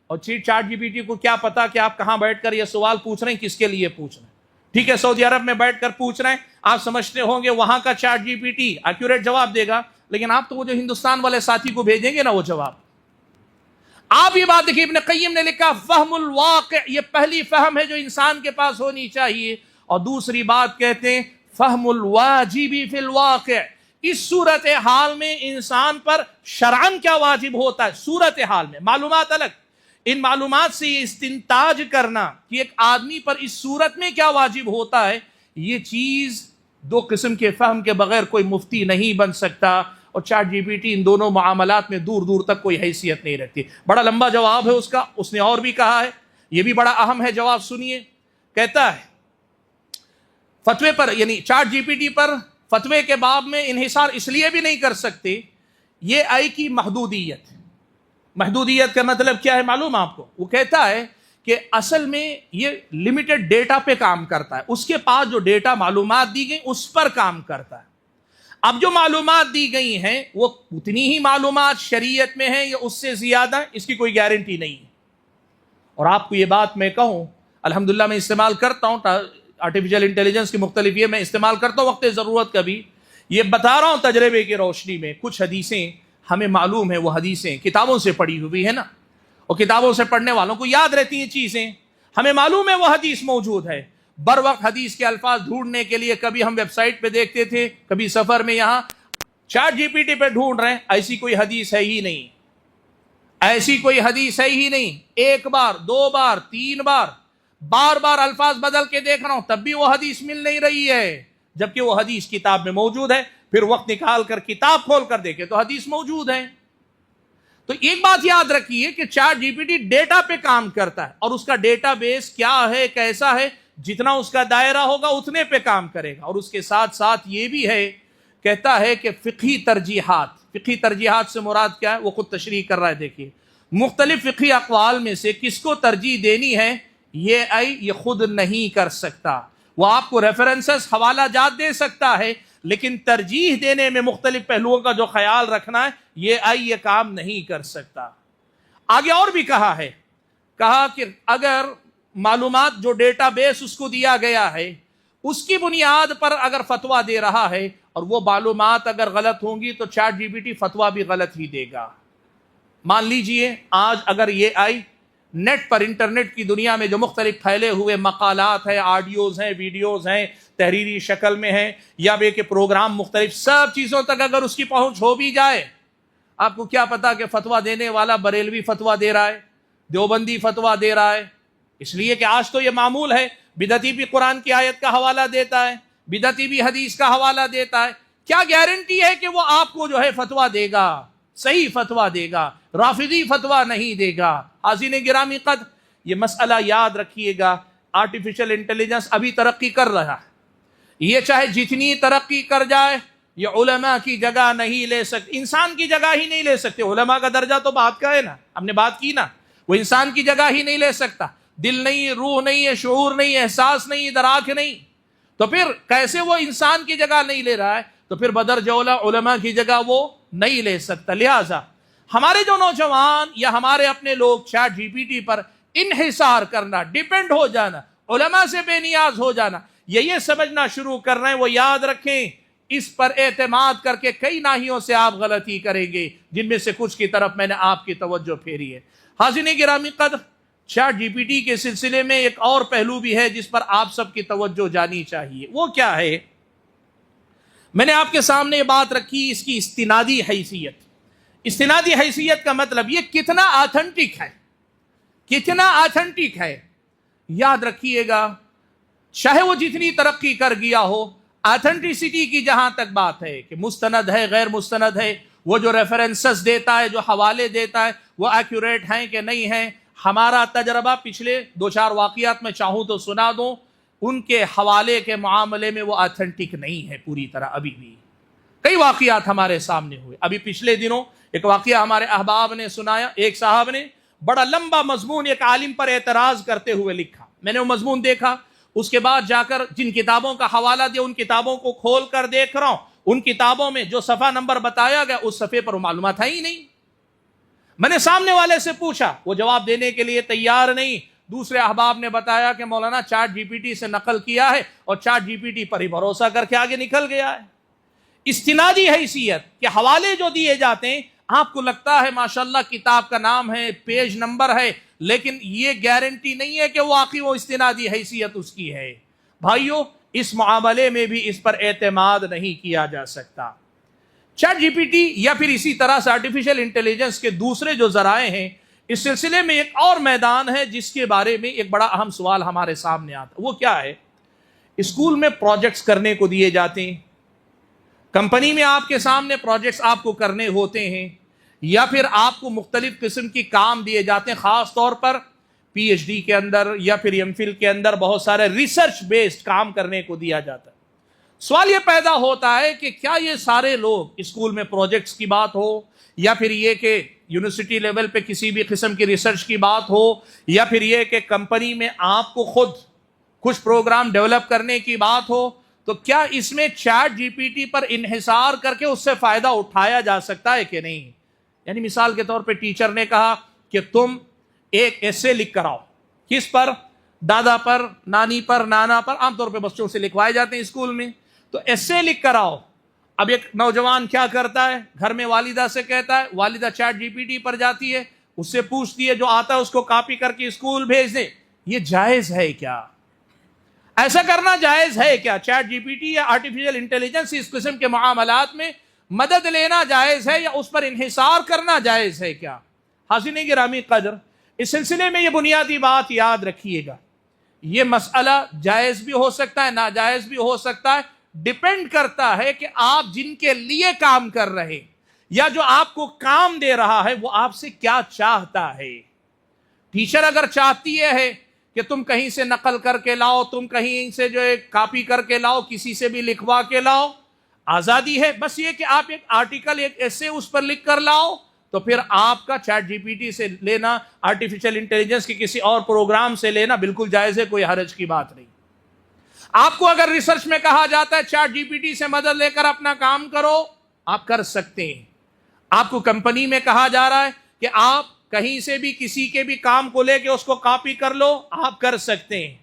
اور چیٹ جی پی ٹی کو کیا پتا کہ آپ کہاں بیٹھ کر یہ سوال پوچھ رہے ہیں، کس کے لیے پوچھ رہے ہیں۔ ٹھیک ہے، سعودی عرب میں بیٹھ کر پوچھ رہے ہیں، آپ سمجھتے ہوں گے وہاں کا chat G P T accurate جواب دے گا، لیکن آپ تو وہ جو ہندوستان والے ساتھی کو بھیجیں گے نا وہ جواب۔ آپ یہ بات دیکھیے، ابن قیم نے لکھا فہم الواقع، یہ پہلی فہم ہے جو انسان کے پاس ہونی چاہیے۔ اور دوسری بات کہتے ہیں فہم الواجب فی الواقع، اس صورتحال میں انسان پر شرعاً کیا واجب ہوتا ہے، صورتحال میں معلومات الگ، ان معلومات سے یہ استنتاج کرنا کہ ایک آدمی پر اس صورت میں کیا واجب ہوتا ہے، یہ چیز دو قسم کے فہم کے بغیر کوئی مفتی نہیں بن سکتا۔ اور چیٹ جی پی ٹی ان دونوں معاملات میں دور دور تک کوئی حیثیت نہیں رکھتی۔ بڑا لمبا جواب ہے اس کا، اس نے اور بھی کہا ہے، یہ بھی بڑا اہم ہے جواب، سنیے۔ کہتا ہے فتوے پر یعنی چیٹ جی پی ٹی پر فتوے کے باب میں انحصار اس لیے بھی نہیں کر سکتے، یہ آئی کی محدودیت۔ محدودیت کا مطلب کیا ہے معلوم آپ کو؟ وہ کہتا ہے کہ اصل میں یہ لمیٹڈ ڈیٹا پہ کام کرتا ہے، اس کے پاس جو ڈیٹا معلومات دی گئی اس پر کام کرتا ہے۔ اب جو معلومات دی گئی ہیں وہ اتنی ہی معلومات شریعت میں ہیں یا اس سے زیادہ، اس کی کوئی گارنٹی نہیں ہے۔ اور آپ کو یہ بات میں کہوں، الحمدللہ میں استعمال کرتا ہوں آرٹیفیشل انٹیلیجنس کی مختلف یہ میں استعمال کرتا ہوں وقت ضرورت کا بھی. یہ بتا رہا ہوں تجربے کی روشنی میں. کچھ حدیثیں ہمیں معلوم ہے، وہ حدیثیں کتابوں سے پڑھی ہوئی ہے نا، اور کتابوں سے پڑھنے والوں کو یاد رہتی ہیں چیزیں. ہمیں معلوم ہے وہ حدیث موجود ہے. بر وقت حدیث کے الفاظ ڈھونڈنے کے لیے کبھی ہم ویب سائٹ پہ دیکھتے تھے، کبھی سفر میں یہاں چیٹ جی پی ٹی پہ ڈھونڈ رہے ہیں. ایسی کوئی حدیث ہے ہی نہیں، ایسی کوئی حدیث ہے ہی نہیں. ایک بار، دو بار، تین بار، بار بار الفاظ بدل کے دیکھ رہا ہوں تب بھی وہ حدیث مل نہیں رہی ہے، جبکہ وہ حدیث کتاب میں موجود ہے. پھر وقت نکال کر کتاب کھول کر دیکھے تو حدیث موجود ہے. تو ایک بات یاد رکھیے کہ chat G P T data پہ کام کرتا ہے، اور اس کا ڈیٹا بیس کیا ہے، کیسا ہے، جتنا اس کا دائرہ ہوگا اتنے پہ کام کرے گا. اور اس کے ساتھ ساتھ یہ بھی ہے، کہتا ہے کہ فقہی ترجیحات سے مراد کیا ہے وہ خود تشریح کر رہا ہے. دیکھیے مختلف فقہی اقوال میں سے کس کو ترجیح دینی ہے یہ خود نہیں کر سکتا. وہ آپ کو ریفرنسز، حوالہ جات دے سکتا ہے، لیکن ترجیح دینے میں مختلف پہلوؤں کا جو خیال رکھنا ہے یہ کام نہیں کر سکتا. آگے اور بھی کہا کہ اگر معلومات جو ڈیٹا بیس اس کو دیا گیا ہے اس کی بنیاد پر اگر فتویٰ دے رہا ہے اور وہ معلومات اگر غلط ہوں گی تو چیٹ جی پی ٹی فتویٰ بھی غلط ہی دے گا. مان لیجئے آج اگر یہ آئی نیٹ پر، انٹرنیٹ کی دنیا میں جو مختلف پھیلے ہوئے مقالات ہیں، آڈیوز ہیں، ویڈیوز ہیں، تحریری شکل میں ہیں، یا بے کہ پروگرام مختلف، سب چیزوں تک اگر اس کی پہنچ ہو بھی جائے، آپ کو کیا پتا کہ فتویٰ دینے والا بریلوی فتویٰ دے رہا ہے، دیوبندی فتویٰ دے رہا ہے. اس لیے کہ آج تو یہ معمول ہے، بدعتی بھی قرآن کی آیت کا حوالہ دیتا ہے، بدعتی بھی حدیث کا حوالہ دیتا ہے. کیا گارنٹی ہے کہ وہ آپ کو جو ہے فتویٰ دے گا، صحیح فتویٰ دے گا، رافضی فتویٰ نہیں دے گا؟ حاضرین گرامی قدر، یہ مسئلہ یاد رکھیے گا. آرٹیفیشل انٹیلیجنس ابھی ترقی کر رہا ہے، یہ چاہے جتنی ترقی کر جائے یہ علماء کی جگہ نہیں لے سکتے، انسان کی جگہ ہی نہیں لے سکتے. علماء کا درجہ تو بات کا ہے نا، ہم نے بات کی نا، وہ انسان کی جگہ ہی نہیں لے سکتا. دل نہیں، روح نہیں ہے، شعور نہیں، احساس نہیں، ادراک نہیں، تو پھر کیسے وہ انسان کی جگہ نہیں لے رہا ہے؟ تو پھر بدرجہ اولیٰ علماء کی جگہ وہ نہیں لے سکتا. لہٰذا ہمارے جو نوجوان یا ہمارے اپنے لوگ چیٹ جی پی ٹی پر انحصار کرنا، ڈیپینڈ ہو جانا، علماء سے بے نیاز ہو جانا، یہ سمجھنا شروع کر رہے ہیں، وہ یاد رکھیں اس پر اعتماد کر کے کئی ناحیوں سے آپ غلطی کریں گے، جن میں سے کچھ کی طرف میں نے آپ کی توجہ پھیری ہے. حاضرین گرامی قدر، چیٹ جی پی ٹی کے سلسلے میں ایک اور پہلو بھی ہے جس پر آپ سب کی توجہ جانی چاہیے. وہ کیا ہے؟ میں نے آپ کے سامنے یہ بات رکھی، اس کی استنادی حیثیت. استنادی حیثیت کا مطلب یہ کتنا آتھنٹک ہے، کتنا آتھنٹک ہے. یاد رکھیے گا، چاہے وہ جتنی ترقی کر گیا ہو، آتھنٹسٹی کی جہاں تک بات ہے کہ مستند ہے، غیر مستند ہے، وہ جو ریفرنسز دیتا ہے، جو حوالے دیتا ہے، وہ ایکوریٹ ہیں کہ نہیں ہیں. ہمارا تجربہ پچھلے 2-4 واقعات میں چاہوں تو سنا دوں، ان کے حوالے کے معاملے میں وہ آتھنٹک نہیں ہے پوری طرح. ابھی بھی کئی واقعات ہمارے سامنے ہوئے. ابھی پچھلے دنوں ایک واقعہ ہمارے احباب نے سنایا، ایک صاحب نے بڑا لمبا مضمون ایک عالم پر اعتراض کرتے ہوئے لکھا. میں نے وہ مضمون دیکھا، اس کے بعد جا کر جن کتابوں کا حوالہ دیا ان کتابوں کو کھول کر دیکھ رہا ہوں، ان کتابوں میں جو صفحہ نمبر بتایا گیا اس صفحے پر وہ معلومات ہے ہی نہیں. میں نے سامنے والے سے پوچھا، وہ جواب دینے کے لیے تیار نہیں. دوسرے احباب نے بتایا کہ مولانا چیٹ جی پی ٹی سے نقل کیا ہے اور چیٹ جی پی ٹی پر ہی بھروسہ کر کے آگے نکل گیا ہے. استنادی حیثیت کے حوالے جو دیے جاتے ہیں، آپ کو لگتا ہے ماشاءاللہ کتاب کا نام ہے، پیج نمبر ہے، لیکن یہ گارنٹی نہیں ہے کہ واقعی وہ استنادی حیثیت اس کی ہے. بھائیو، اس معاملے میں بھی اس پر اعتماد نہیں کیا جا سکتا. چیٹ جی پی ٹی یا پھر اسی طرح سے آرٹیفیشل انٹیلیجنس کے دوسرے جو ذرائع ہیں، اس سلسلے میں ایک اور میدان ہے جس کے بارے میں ایک بڑا اہم سوال ہمارے سامنے آتا ہے. وہ کیا ہے؟ اسکول میں پروجیکٹس کرنے کو دیے جاتے ہیں، کمپنی میں آپ کے سامنے پروجیکٹس آپ کو کرنے ہوتے ہیں، یا پھر آپ کو مختلف قسم کی کام دیے جاتے ہیں، خاص طور پر پی ایچ ڈی کے اندر یا پھر ایم فل کے اندر بہت سارے ریسرچ بیسڈ کام کرنے کو دیا جاتا ہے. سوال یہ پیدا ہوتا ہے کہ کیا یہ سارے لوگ، اسکول میں پروجیکٹس کی بات ہو، یا پھر یہ کہ یونیورسٹی لیول پہ کسی بھی قسم کی ریسرچ کی بات ہو، یا پھر یہ کہ کمپنی میں آپ کو خود کچھ پروگرام ڈیولپ کرنے کی بات ہو، تو کیا اس میں چیٹ جی پی ٹی پر انحصار کر کے اس سے فائدہ اٹھایا جا سکتا ہے کہ نہیں؟ یعنی مثال کے طور پہ ٹیچر نے کہا کہ تم ایک ایسے لکھ کر آؤ، کس پر؟ دادا پر، نانی پر، نانا پر عام طور پہ بچوں سے لکھوائے جاتے ہیں اسکول میں، تو ایسے لکھ کر آؤ۔ اب ایک نوجوان کیا کرتا ہے، گھر میں والدہ سے کہتا ہے، والدہ چیٹ جی پی ٹی پر جاتی ہے، اس سے پوچھتی ہے، جو آتا ہے اس کو کاپی کر کے اسکول بھیج دے۔ یہ جائز ہے کیا؟ ایسا کرنا جائز ہے کیا؟ چیٹ جی پی ٹی یا آرٹیفیشل انٹیلیجنس اس قسم کے معاملات میں مدد لینا جائز ہے یا اس پر انحصار کرنا جائز ہے کیا؟ حاضرین گرامی قدر، اس سلسلے میں یہ بنیادی بات یاد رکھیے گا، یہ مسئلہ جائز بھی ہو سکتا ہے، ناجائز بھی ہو سکتا ہے، ڈیپینڈ کرتا ہے کہ آپ جن کے لیے کام کر رہے یا جو آپ کو کام دے رہا ہے وہ آپ سے کیا چاہتا ہے۔ ٹیچر اگر چاہتی ہے کہ تم کہیں سے نقل کر کے لاؤ، تم کہیں سے جو ہے کاپی کر کے لاؤ، کسی سے بھی لکھوا کے لاؤ، آزادی ہے، بس یہ کہ آپ ایک آرٹیکل، ایک ایسے اس پر لکھ کر لاؤ، تو پھر آپ کا چیٹ جی پی ٹی سے لینا، آرٹیفیشل انٹیلیجنس کے کسی اور پروگرام سے لینا بالکل جائز ہے، کوئی حرج کی بات نہیں۔ آپ کو اگر ریسرچ میں کہا جاتا ہے چیٹ جی پی ٹی سے مدد لے کر اپنا کام کرو، آپ کر سکتے ہیں۔ آپ کو کمپنی میں کہا جا رہا ہے کہ آپ کہیں سے بھی کسی کے بھی کام کو لے کے اس کو کاپی کر لو، آپ کر سکتے ہیں۔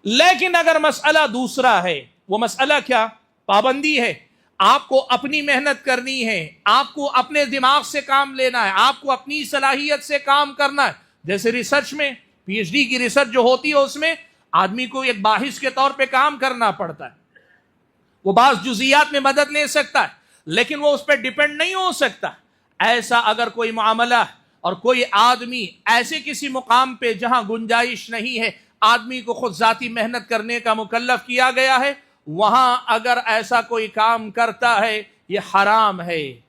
لیکن اگر مسئلہ دوسرا ہے، وہ مسئلہ کیا؟ پابندی ہے، آپ کو اپنی محنت کرنی ہے، آپ کو اپنے دماغ سے کام لینا ہے، آپ کو اپنی صلاحیت سے کام کرنا ہے۔ جیسے ریسرچ میں پی ایچ ڈی کی ریسرچ جو ہوتی ہے، اس میں آدمی کو ایک باحث کے طور پہ کام کرنا پڑتا ہے، وہ بعض جزئیات میں مدد لے سکتا ہے لیکن وہ اس پہ ڈیپینڈ نہیں ہو سکتا۔ ایسا اگر کوئی معاملہ اور کوئی آدمی ایسے کسی مقام پہ جہاں گنجائش نہیں ہے، آدمی کو خود ذاتی محنت کرنے کا مکلف کیا گیا ہے، وہاں اگر ایسا کوئی کام کرتا ہے یہ حرام ہے۔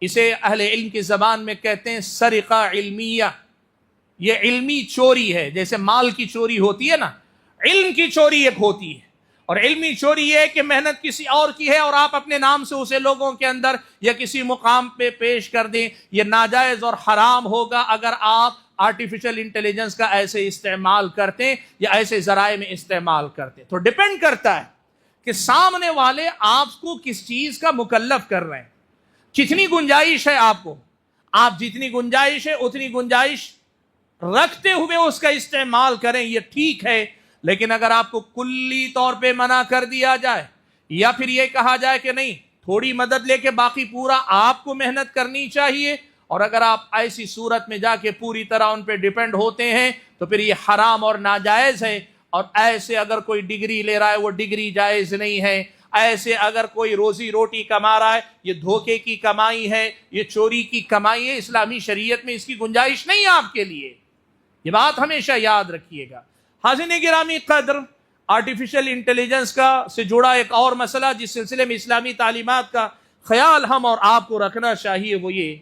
اسے اہل علم کی زبان میں کہتے ہیں سرقہ علمیہ، یہ علمی چوری ہے۔ جیسے مال کی چوری ہوتی ہے نا، علم کی چوری ایک ہوتی ہے، اور علمی چوری یہ ہے کہ محنت کسی اور کی ہے اور آپ اپنے نام سے اسے لوگوں کے اندر یا کسی مقام پہ پیش کر دیں۔ یہ ناجائز اور حرام ہوگا اگر آپ آرٹیفیشل انٹیلیجنس کا ایسے استعمال کرتے یا ایسے ذرائع میں استعمال کرتے۔ تو ڈیپینڈ کرتا ہے کہ سامنے والے آپ کو کس چیز کا مکلف کر رہے ہیں، کتنی گنجائش ہے آپ کو۔ آپ جتنی گنجائش ہے اتنی گنجائش رکھتے ہوئے اس کا استعمال کریں، یہ ٹھیک ہے۔ لیکن اگر آپ کو کلی طور پہ منع کر دیا جائے یا پھر یہ کہا جائے کہ نہیں، تھوڑی مدد لے کے باقی پورا آپ کو محنت کرنی چاہیے، اور اگر آپ ایسی صورت میں جا کے پوری طرح ان پہ ڈیپینڈ ہوتے ہیں تو پھر یہ حرام اور ناجائز ہے۔ اور ایسے اگر کوئی ڈگری لے رہا ہے وہ ڈگری جائز نہیں ہے، ایسے اگر کوئی روزی روٹی کما رہا ہے یہ دھوکے کی کمائی ہے، یہ چوری کی کمائی ہے، اسلامی شریعت میں اس کی گنجائش نہیں ہے آپ کے لیے۔ یہ بات ہمیشہ یاد رکھیے گا۔ حاضرین گرامی قدر، آرٹیفیشل انٹیلیجنس کا سے جڑا ایک اور مسئلہ جس سلسلے میں اسلامی تعلیمات کا خیال ہم اور آپ کو رکھنا چاہیے وہ یہ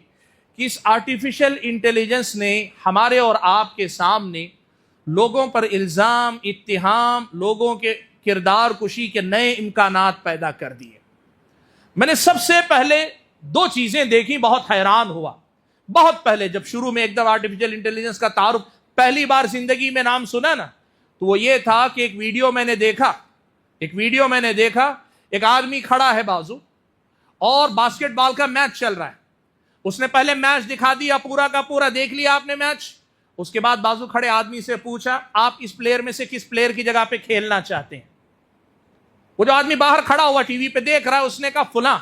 کہ اس آرٹیفیشل انٹیلیجنس نے ہمارے اور آپ کے سامنے لوگوں پر الزام، اتہام، لوگوں کے کردار کشی کے نئے امکانات پیدا کر دیے۔ میں نے سب سے پہلے دو چیزیں دیکھی، بہت حیران ہوا۔ بہت پہلے جب شروع میں ایک دم آرٹیفیشل انٹیلیجنس کا تعارف پہلی بار زندگی میں نام سنا نا، تو وہ یہ تھا کہ ایک ویڈیو میں نے دیکھا، ایک آدمی کھڑا ہے بازو اور باسکٹ بال کا میچ چل رہا ہے۔ اس نے پہلے میچ دکھا دیا، پورا کا پورا دیکھ لیا آپ نے میچ۔ اس کے بعد بازو کھڑے آدمی سے پوچھا آپ اس پلیئر میں سے کس پلیئر کی جگہ پہ کھیلنا چاہتے ہیں؟ وہ جو آدمی باہر کھڑا ہوا ٹی وی پہ دیکھ رہا ہے، اس نے کہا فلاں۔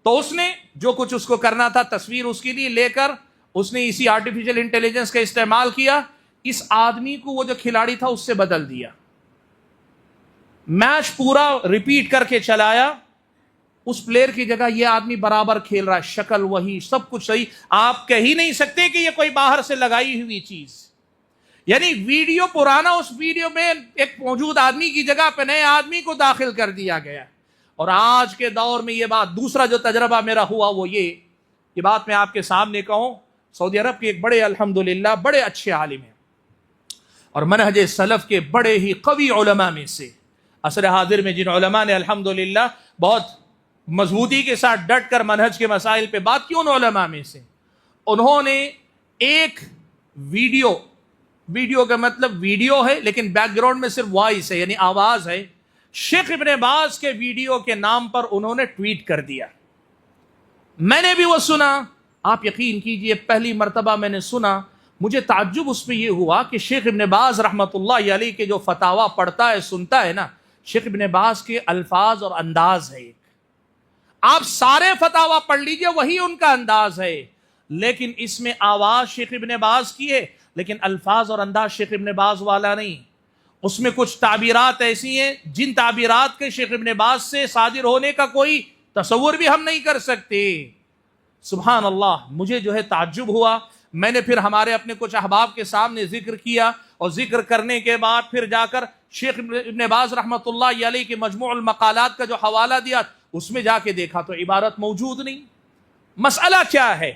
تو اس نے جو کچھ اس کو کرنا تھا، تصویر اس کی لی، لے کر اس نے اسی آرٹیفیشل انٹیلیجنس کا استعمال کیا، اس آدمی کو وہ جو کھلاڑی تھا اس سے بدل دیا، میچ پورا ریپیٹ کر کے چلایا، اس پلیئر کی جگہ یہ آدمی برابر کھیل رہا ہے، شکل وہی، سب کچھ صحیح۔ آپ کہہ ہی نہیں سکتے کہ یہ کوئی باہر سے لگائی ہوئی چیز، یعنی ویڈیو پرانا، اس ویڈیو میں ایک موجود آدمی کی جگہ پہ نئے آدمی کو داخل کر دیا گیا۔ اور آج کے دور میں یہ بات، دوسرا جو تجربہ میرا ہوا وہ یہ بات میں آپ کے سامنے کہوں، سعودی عرب کے ایک بڑے الحمدللہ بڑے اچھے عالم ہیں اور منہج سلف کے بڑے ہی قوی علماء میں سے، عصر حاضر میں جن علماء نے الحمدللہ بہت مضبوطی کے ساتھ ڈٹ کر منہج کے مسائل پہ بات کی، ان علماء میں سے انہوں نے ایک ویڈیو کا مطلب ویڈیو ہے لیکن بیک گراؤنڈ میں صرف وائس ہے، یعنی آواز ہے، شیخ ابن باز کے ویڈیو کے نام پر انہوں نے ٹویٹ کر دیا۔ میں نے بھی وہ سنا، آپ یقین کیجئے پہلی مرتبہ میں نے سنا مجھے تعجب اس پہ یہ ہوا کہ شیخ ابن باز رحمۃ اللہ علیہ کے جو فتاوا پڑھتا ہے سنتا ہے نا، شیخ ابن باز کے الفاظ اور انداز ہے ایک، آپ سارے فتاوا پڑھ لیجئے وہی ان کا انداز ہے، لیکن اس میں آواز شیخ ابن باز کی ہے لیکن الفاظ اور انداز شیخ ابن باز والا نہیں۔ اس میں کچھ تعبیرات ایسی ہیں جن تعبیرات کے شیخ ابن باز سے صادر ہونے کا کوئی تصور بھی ہم نہیں کر سکتے۔ سبحان اللہ، مجھے جو ہے تعجب ہوا۔ میں نے پھر ہمارے اپنے کچھ احباب کے سامنے ذکر کیا، اور ذکر کرنے کے بعد پھر جا کر شیخ ابن باز رحمۃ اللہ علیہ کے مجموع المقالات کا جو حوالہ دیا اس میں جا کے دیکھا تو عبارت موجود نہیں۔ مسئلہ کیا ہے؟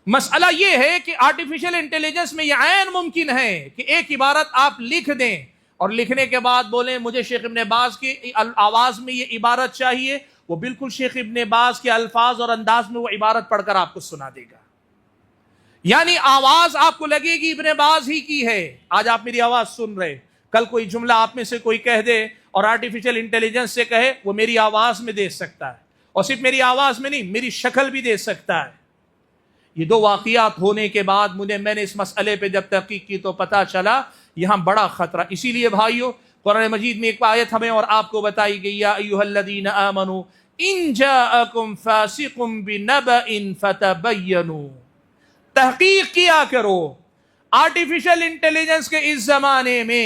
مسئلہ یہ ہے کہ آرٹیفیشل انٹیلیجنس میں یہ عین ممکن ہے کہ ایک عبارت آپ لکھ دیں اور لکھنے کے بعد بولیں مجھے شیخ ابن باز کی آواز میں یہ عبارت چاہیے، وہ بالکل شیخ ابن باز کے الفاظ اور انداز میں وہ عبارت پڑھ کر آپ کو سنا دے گا۔ یعنی آواز آپ کو لگے گی ابن باز ہی کی ہے۔ آج آپ میری آواز سن رہے، کل کوئی جملہ آپ میں سے کوئی کہہ دے اور آرٹیفیشل انٹیلیجنس سے کہے، وہ میری آواز میں دے سکتا ہے، اور صرف میری آواز میں نہیں، میری شکل بھی دے سکتا ہے۔ یہ دو واقعات ہونے کے بعد میں نے اس مسئلے پہ جب تحقیق کی تو پتا چلا یہاں بڑا خطرہ۔ اسی لیے بھائیو، قرآن مجید میں ایک آیت ہمیں اور آپ کو بتائی گئی، یا ایھا الذین آمنوا ان جاءکم فاسق بنبأ فتبینوا، تحقیق کیا کرو۔ آرٹیفیشل انٹیلیجنس کے اس زمانے میں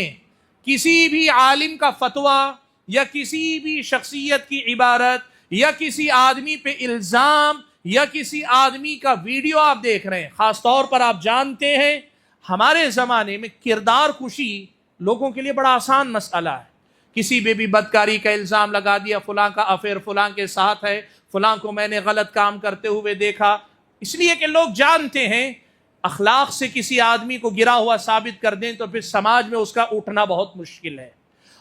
کسی بھی عالم کا فتویٰ یا کسی بھی شخصیت کی عبارت یا کسی آدمی پہ الزام یا کسی آدمی کا ویڈیو آپ دیکھ رہے ہیں، خاص طور پر آپ جانتے ہیں ہمارے زمانے میں کردار کشی لوگوں کے لیے بڑا آسان مسئلہ ہے۔ کسی پہ بھی بدکاری کا الزام لگا دیا، فلاں کا افیئر فلاں کے ساتھ ہے، فلاں کو میں نے غلط کام کرتے ہوئے دیکھا، اس لیے کہ لوگ جانتے ہیں اخلاق سے کسی آدمی کو گرا ہوا ثابت کر دیں تو پھر سماج میں اس کا اٹھنا بہت مشکل ہے،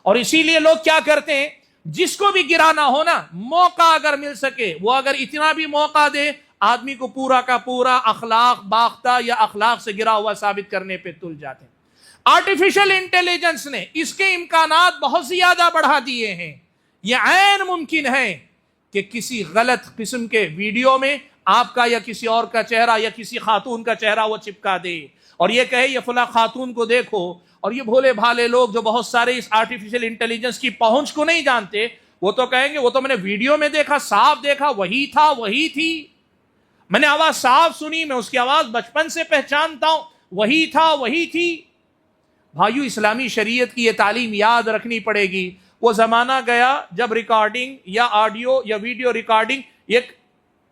اور اسی لیے لوگ کیا کرتے ہیں، جس کو بھی گرانا ہو نا، موقع اگر مل سکے، وہ اگر اتنا بھی موقع دے، آدمی کو پورا کا پورا اخلاق باختہ یا اخلاق سے گرا ہوا ثابت کرنے پہ تل جاتے ہیں۔ آرٹیفیشل انٹیلیجنس نے اس کے امکانات بہت زیادہ بڑھا دیے ہیں۔ یہ عین ممکن ہے کہ کسی غلط قسم کے ویڈیو میں آپ کا یا کسی اور کا چہرہ یا کسی خاتون کا چہرہ وہ چپکا دے اور یہ کہے یہ فلاں خاتون کو دیکھو، اور یہ بھولے بھالے لوگ جو بہت سارے اس آرٹیفیشل انٹیلیجنس کی پہنچ کو نہیں جانتے، وہ تو کہیں گے وہ تو میں نے ویڈیو میں دیکھا، صاف دیکھا، وہی تھا، وہی تھی، میں نے آواز صاف سنی، میں اس کی آواز بچپن سے پہچانتا ہوں، وہی تھا، وہی تھی۔ بھائیو، اسلامی شریعت کی یہ تعلیم یاد رکھنی پڑے گی۔ وہ زمانہ گیا جب ریکارڈنگ یا آڈیو یا ویڈیو ریکارڈنگ ایک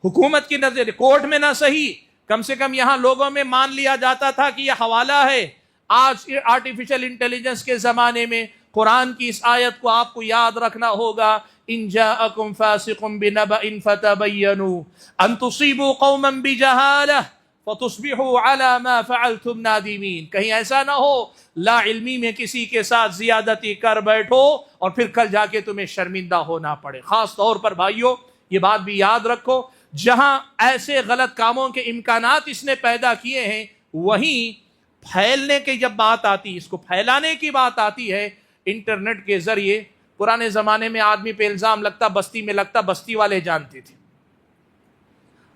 حکومت کی نظر، کورٹ میں نہ صحیح، کم سے کم یہاں لوگوں میں مان لیا جاتا تھا کہ یہ حوالہ ہے۔ آج آرٹیفیشل انٹیلیجنس کے زمانے میں قرآن کی اس آیت کو آپ کو یاد رکھنا ہوگا، ان جاءکم فاسق بنبأ فتبینوا ان تصیبوا قوما بجہالہ فتصبحوا علی ما فعلتم نادمین۔ کہیں ایسا نہ ہو لا علمی میں کسی کے ساتھ زیادتی کر بیٹھو اور پھر کل جا کے تمہیں شرمندہ ہونا پڑے۔ خاص طور پر بھائیو یہ بات بھی یاد رکھو، جہاں ایسے غلط کاموں کے امکانات اس نے پیدا کیے ہیں، وہیں پھیلنے کی جب بات آتی، اس کو پھیلانے کی بات آتی ہے انٹرنیٹ کے ذریعے۔ پرانے زمانے میں آدمی پہ الزام لگتا، بستی میں لگتا، بستی والے جانتے تھے۔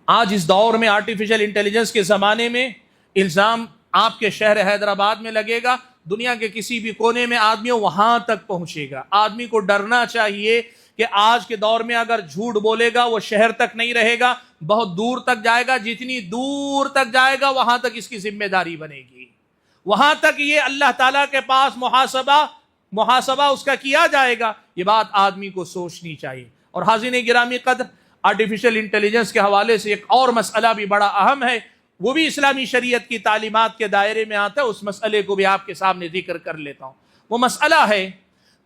آج اس دور میں آرٹیفیشل انٹیلیجنس کے زمانے میں الزام آپ کے شہر حیدرآباد میں لگے گا، دنیا کے کسی بھی کونے میں آدمی وہاں تک پہنچے گا۔ آدمی کو ڈرنا چاہیے کہ آج کے دور میں اگر جھوٹ بولے گا وہ شہر تک نہیں رہے گا، بہت دور تک جائے گا، جتنی دور تک جائے گا وہاں تک اس کی ذمہ داری بنے گی، وہاں تک یہ اللہ تعالیٰ کے پاس محاسبہ اس کا کیا جائے گا۔ یہ بات آدمی کو سوچنی چاہیے۔ اور حاضرین گرامی قدر، آرٹیفیشل انٹیلیجنس کے حوالے سے ایک اور مسئلہ بھی بڑا اہم ہے، وہ بھی اسلامی شریعت کی تعلیمات کے دائرے میں آتا ہے، اس مسئلے کو بھی آپ کے سامنے ذکر کر لیتا ہوں۔ وہ مسئلہ ہے،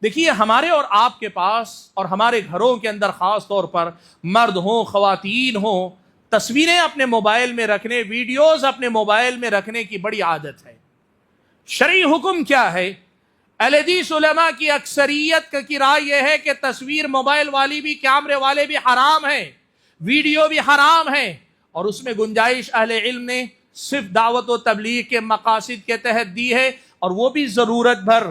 دیکھیے ہمارے اور آپ کے پاس اور ہمارے گھروں کے اندر خاص طور پر مرد ہوں خواتین ہوں، تصویریں اپنے موبائل میں رکھنے، ویڈیوز اپنے موبائل میں رکھنے کی بڑی عادت ہے۔ شرعی حکم کیا ہے؟ اہل حدیث علماء کی اکثریت کی رائے یہ ہے کہ تصویر موبائل والی بھی، کیمرے والے بھی حرام ہیں، ویڈیو بھی حرام ہے، اور اس میں گنجائش اہل علم نے صرف دعوت و تبلیغ کے مقاصد کے تحت دی ہے، اور وہ بھی ضرورت بھر۔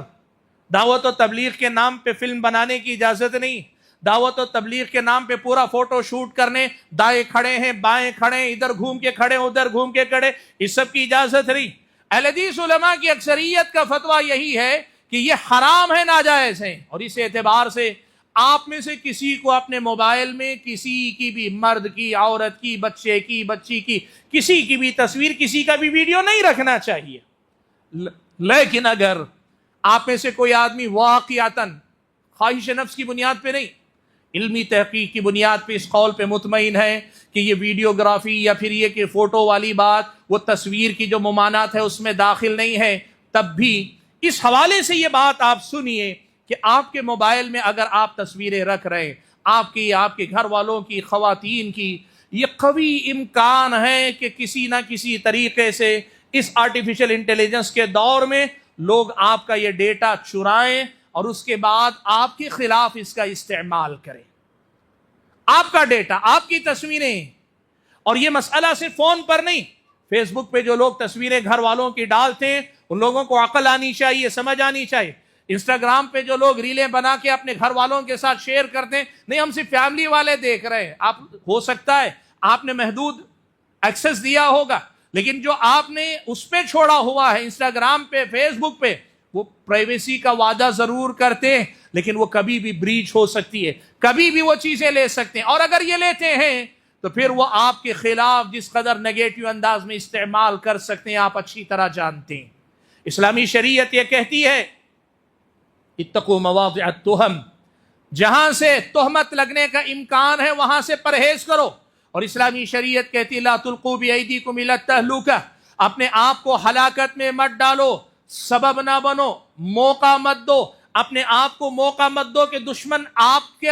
دعوت و تبلیغ کے نام پہ فلم بنانے کی اجازت نہیں، دعوت و تبلیغ کے نام پہ پورا فوٹو شوٹ کرنے، دائیں کھڑے ہیں بائیں کھڑے ہیں، ادھر گھوم کے کھڑے ادھر گھوم کے کھڑے، اس سب کی اجازت نہیں۔ اہل حدیث علماء کی اکثریت کا فتویٰ یہی ہے کہ یہ حرام ہے، ناجائز ہے، اور اس اعتبار سے آپ میں سے کسی کو اپنے موبائل میں کسی کی بھی، مرد کی، عورت کی، بچے کی، بچی کی، کسی کی بھی تصویر، کسی کا بھی ویڈیو نہیں رکھنا چاہیے۔ لیکن اگر آپ میں سے کوئی آدمی واقعتاً خواہش نفس کی بنیاد پہ نہیں، علمی تحقیق کی بنیاد پہ اس قول پہ مطمئن ہے کہ یہ ویڈیوگرافی یا پھر یہ کہ فوٹو والی بات وہ تصویر کی جو ممانعت ہے اس میں داخل نہیں ہے، تب بھی اس حوالے سے یہ بات آپ سنیے کہ آپ کے موبائل میں اگر آپ تصویریں رکھ رہے ہیں، آپ کے گھر والوں کی، خواتین کی، یہ قوی امکان ہے کہ کسی نہ کسی طریقے سے اس آرٹیفیشل انٹیلیجنس کے دور میں لوگ آپ کا یہ ڈیٹا چرائیں اور اس کے بعد آپ کے خلاف اس کا استعمال کریں۔ آپ کا ڈیٹا، آپ کی تصویریں، اور یہ مسئلہ صرف فون پر نہیں، فیس بک پہ جو لوگ تصویریں گھر والوں کی ڈالتے ہیں ان لوگوں کو عقل آنی چاہیے، سمجھ آنی چاہیے۔ انسٹاگرام پہ جو لوگ ریلیں بنا کے اپنے گھر والوں کے ساتھ شیئر کرتے ہیں، نہیں ہم صرف فیملی والے دیکھ رہے ہیں، آپ ہو سکتا ہے آپ نے محدود ایکسس دیا ہوگا، لیکن جو آپ نے اس پہ چھوڑا ہوا ہے انسٹاگرام پہ، فیس بک پہ، وہ پرائیویسی کا وعدہ ضرور کرتے ہیں لیکن وہ کبھی بھی بریچ ہو سکتی ہے، کبھی بھی وہ چیزیں لے سکتے ہیں، اور اگر یہ لیتے ہیں تو پھر وہ آپ کے خلاف جس قدر نیگیٹو انداز میں استعمال کر سکتے ہیں آپ اچھی طرح جانتے ہیں۔ اسلامی شریعت یہ کہتی ہے اتقوا مواضع التہم، جہاں سے تہمت لگنے کا امکان ہے وہاں سے پرہیز کرو، اور اسلامی شریعت کہتی ہے لا تلقوا بایدیکم الی التہلکہ، اپنے آپ کو ہلاکت میں مت ڈالو، سبب نہ بنو، موقع مت دو، اپنے آپ کو موقع مت دو کہ دشمن آپ کے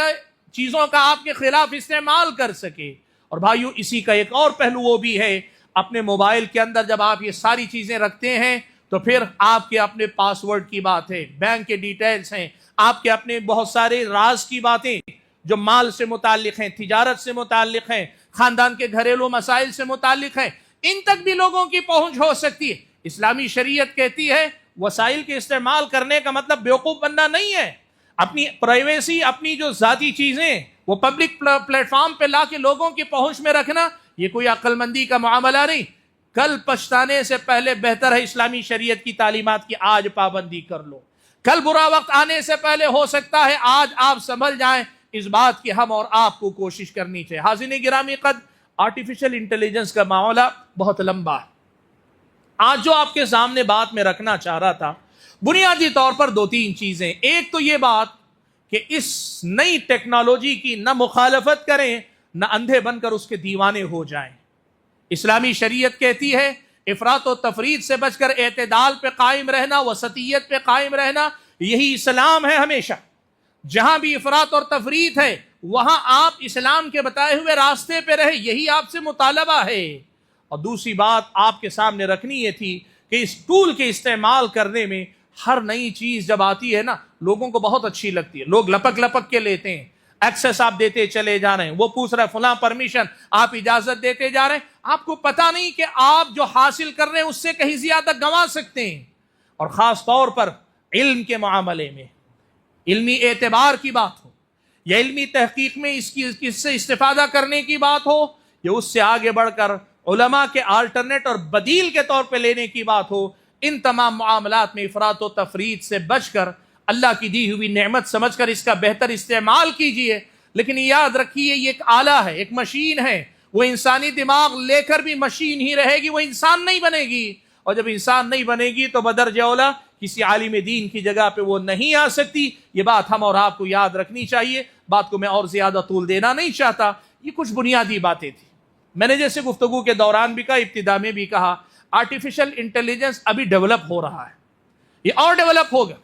چیزوں کا آپ کے خلاف استعمال کر سکے۔ اور بھائیو اسی کا ایک اور پہلو وہ بھی ہے، اپنے موبائل کے اندر جب آپ یہ ساری چیزیں رکھتے ہیں تو پھر آپ کے اپنے پاس ورڈ کی بات ہے، بینک کے ڈیٹیلز ہیں، آپ کے اپنے بہت سارے راز کی باتیں جو مال سے متعلق ہیں، تجارت سے متعلق ہیں، خاندان کے گھریلو مسائل سے متعلق ہیں، ان تک بھی لوگوں کی پہنچ ہو سکتی ہے۔ اسلامی شریعت کہتی ہے وسائل کے استعمال کرنے کا مطلب بیوقوف بننا نہیں ہے، اپنی پرائیویسی، اپنی جو ذاتی چیزیں وہ پبلک پلیٹ فارم پہ لا کے لوگوں کی پہنچ میں رکھنا، یہ کوئی عقل مندی کا معاملہ نہیں۔ کل پچھتانے سے پہلے بہتر ہے اسلامی شریعت کی تعلیمات کی آج پابندی کر لو، کل برا وقت آنے سے پہلے ہو سکتا ہے آج آپ سنبھل جائیں، اس بات کی ہم اور آپ کو کوشش کرنی چاہیے۔ حاضرین گرامی قدر، آرٹیفیشل انٹیلیجنس کا معاملہ بہت لمبا ہے۔ آج جو آپ کے سامنے بات میں رکھنا چاہ رہا تھا بنیادی طور پر دو تین چیزیں، ایک تو یہ بات کہ اس نئی ٹیکنالوجی کی نہ مخالفت کریں نہ اندھے بن کر اس کے دیوانے ہو جائیں۔ اسلامی شریعت کہتی ہے افراط و تفریط سے بچ کر اعتدال پہ قائم رہنا، وسطیت پہ قائم رہنا، یہی اسلام ہے۔ ہمیشہ جہاں بھی افراط اور تفریط ہے وہاں آپ اسلام کے بتائے ہوئے راستے پہ رہے، یہی آپ سے مطالبہ ہے۔ اور دوسری بات آپ کے سامنے رکھنی یہ تھی کہ اس ٹول کے استعمال کرنے میں ہر نئی چیز جب آتی ہے نا لوگوں کو بہت اچھی لگتی ہے، لوگ لپک لپک کے لیتے ہیں، ایکسس آپ دیتے چلے جا رہے ہیں، وہ پوچھ رہا ہے فلاں پرمیشن، آپ اجازت دیتے جا رہے ہیں، آپ کو پتہ نہیں کہ آپ جو حاصل کر رہے ہیں اس سے کہیں زیادہ گنوا سکتے ہیں۔ اور خاص طور پر علم کے معاملے میں علمی اعتبار کی بات ہو یا علمی تحقیق میں اس سے استفادہ کرنے کی بات ہو یا اس سے آگے بڑھ کر علماء کے آلٹرنیٹ اور بدیل کے طور پہ لینے کی بات ہو، ان تمام معاملات میں افراط و تفریط سے بچ کر اللہ کی دی ہوئی نعمت سمجھ کر اس کا بہتر استعمال کیجئے۔ لیکن یاد رکھیے یہ ایک آلہ ہے، ایک مشین ہے، وہ انسانی دماغ لے کر بھی مشین ہی رہے گی، وہ انسان نہیں بنے گی، اور جب انسان نہیں بنے گی تو بدرجہ اولیٰ کسی عالم دین کی جگہ پہ وہ نہیں آ سکتی۔ یہ بات ہم اور آپ کو یاد رکھنی چاہیے۔ بات کو میں اور زیادہ طول دینا نہیں چاہتا، یہ کچھ بنیادی باتیں تھیں۔ میں نے جیسے گفتگو کے دوران بھی کہا، ابتدا میں بھی کہا، آرٹیفیشل انٹیلیجنس ابھی ڈیولپ ہو رہا ہے، یہ اور ڈیولپ ہوگا،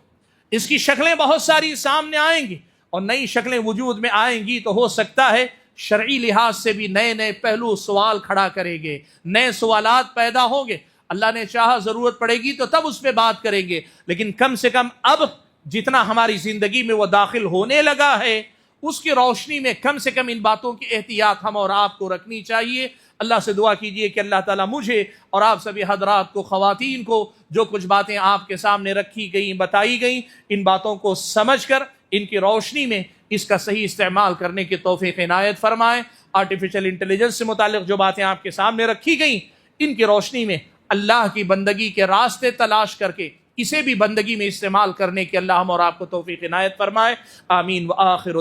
اس کی شکلیں بہت ساری سامنے آئیں گی، اور نئی شکلیں وجود میں آئیں گی تو ہو سکتا ہے شرعی لحاظ سے بھی نئے نئے پہلو سوال کھڑا کریں گے، نئے سوالات پیدا ہوں گے۔ اللہ نے چاہا ضرورت پڑے گی تو تب اس پہ بات کریں گے، لیکن کم سے کم اب جتنا ہماری زندگی میں وہ داخل ہونے لگا ہے اس کی روشنی میں کم سے کم ان باتوں کی احتیاط ہم اور آپ کو رکھنی چاہیے۔ اللہ سے دعا کیجئے کہ اللہ تعالیٰ مجھے اور آپ سبھی حضرات کو، خواتین کو، جو کچھ باتیں آپ کے سامنے رکھی گئیں، بتائی گئیں، ان باتوں کو سمجھ کر ان کی روشنی میں اس کا صحیح استعمال کرنے کی توفیق عنایت فرمائے۔ آرٹیفیشل انٹیلیجنس سے متعلق جو باتیں آپ کے سامنے رکھی گئیں ان کی روشنی میں اللہ کی بندگی کے راستے تلاش کر کے اسے بھی بندگی میں استعمال کرنے کی اللہ ہم اور آپ کو توفیق عنایت فرمائے. آمین. وآخر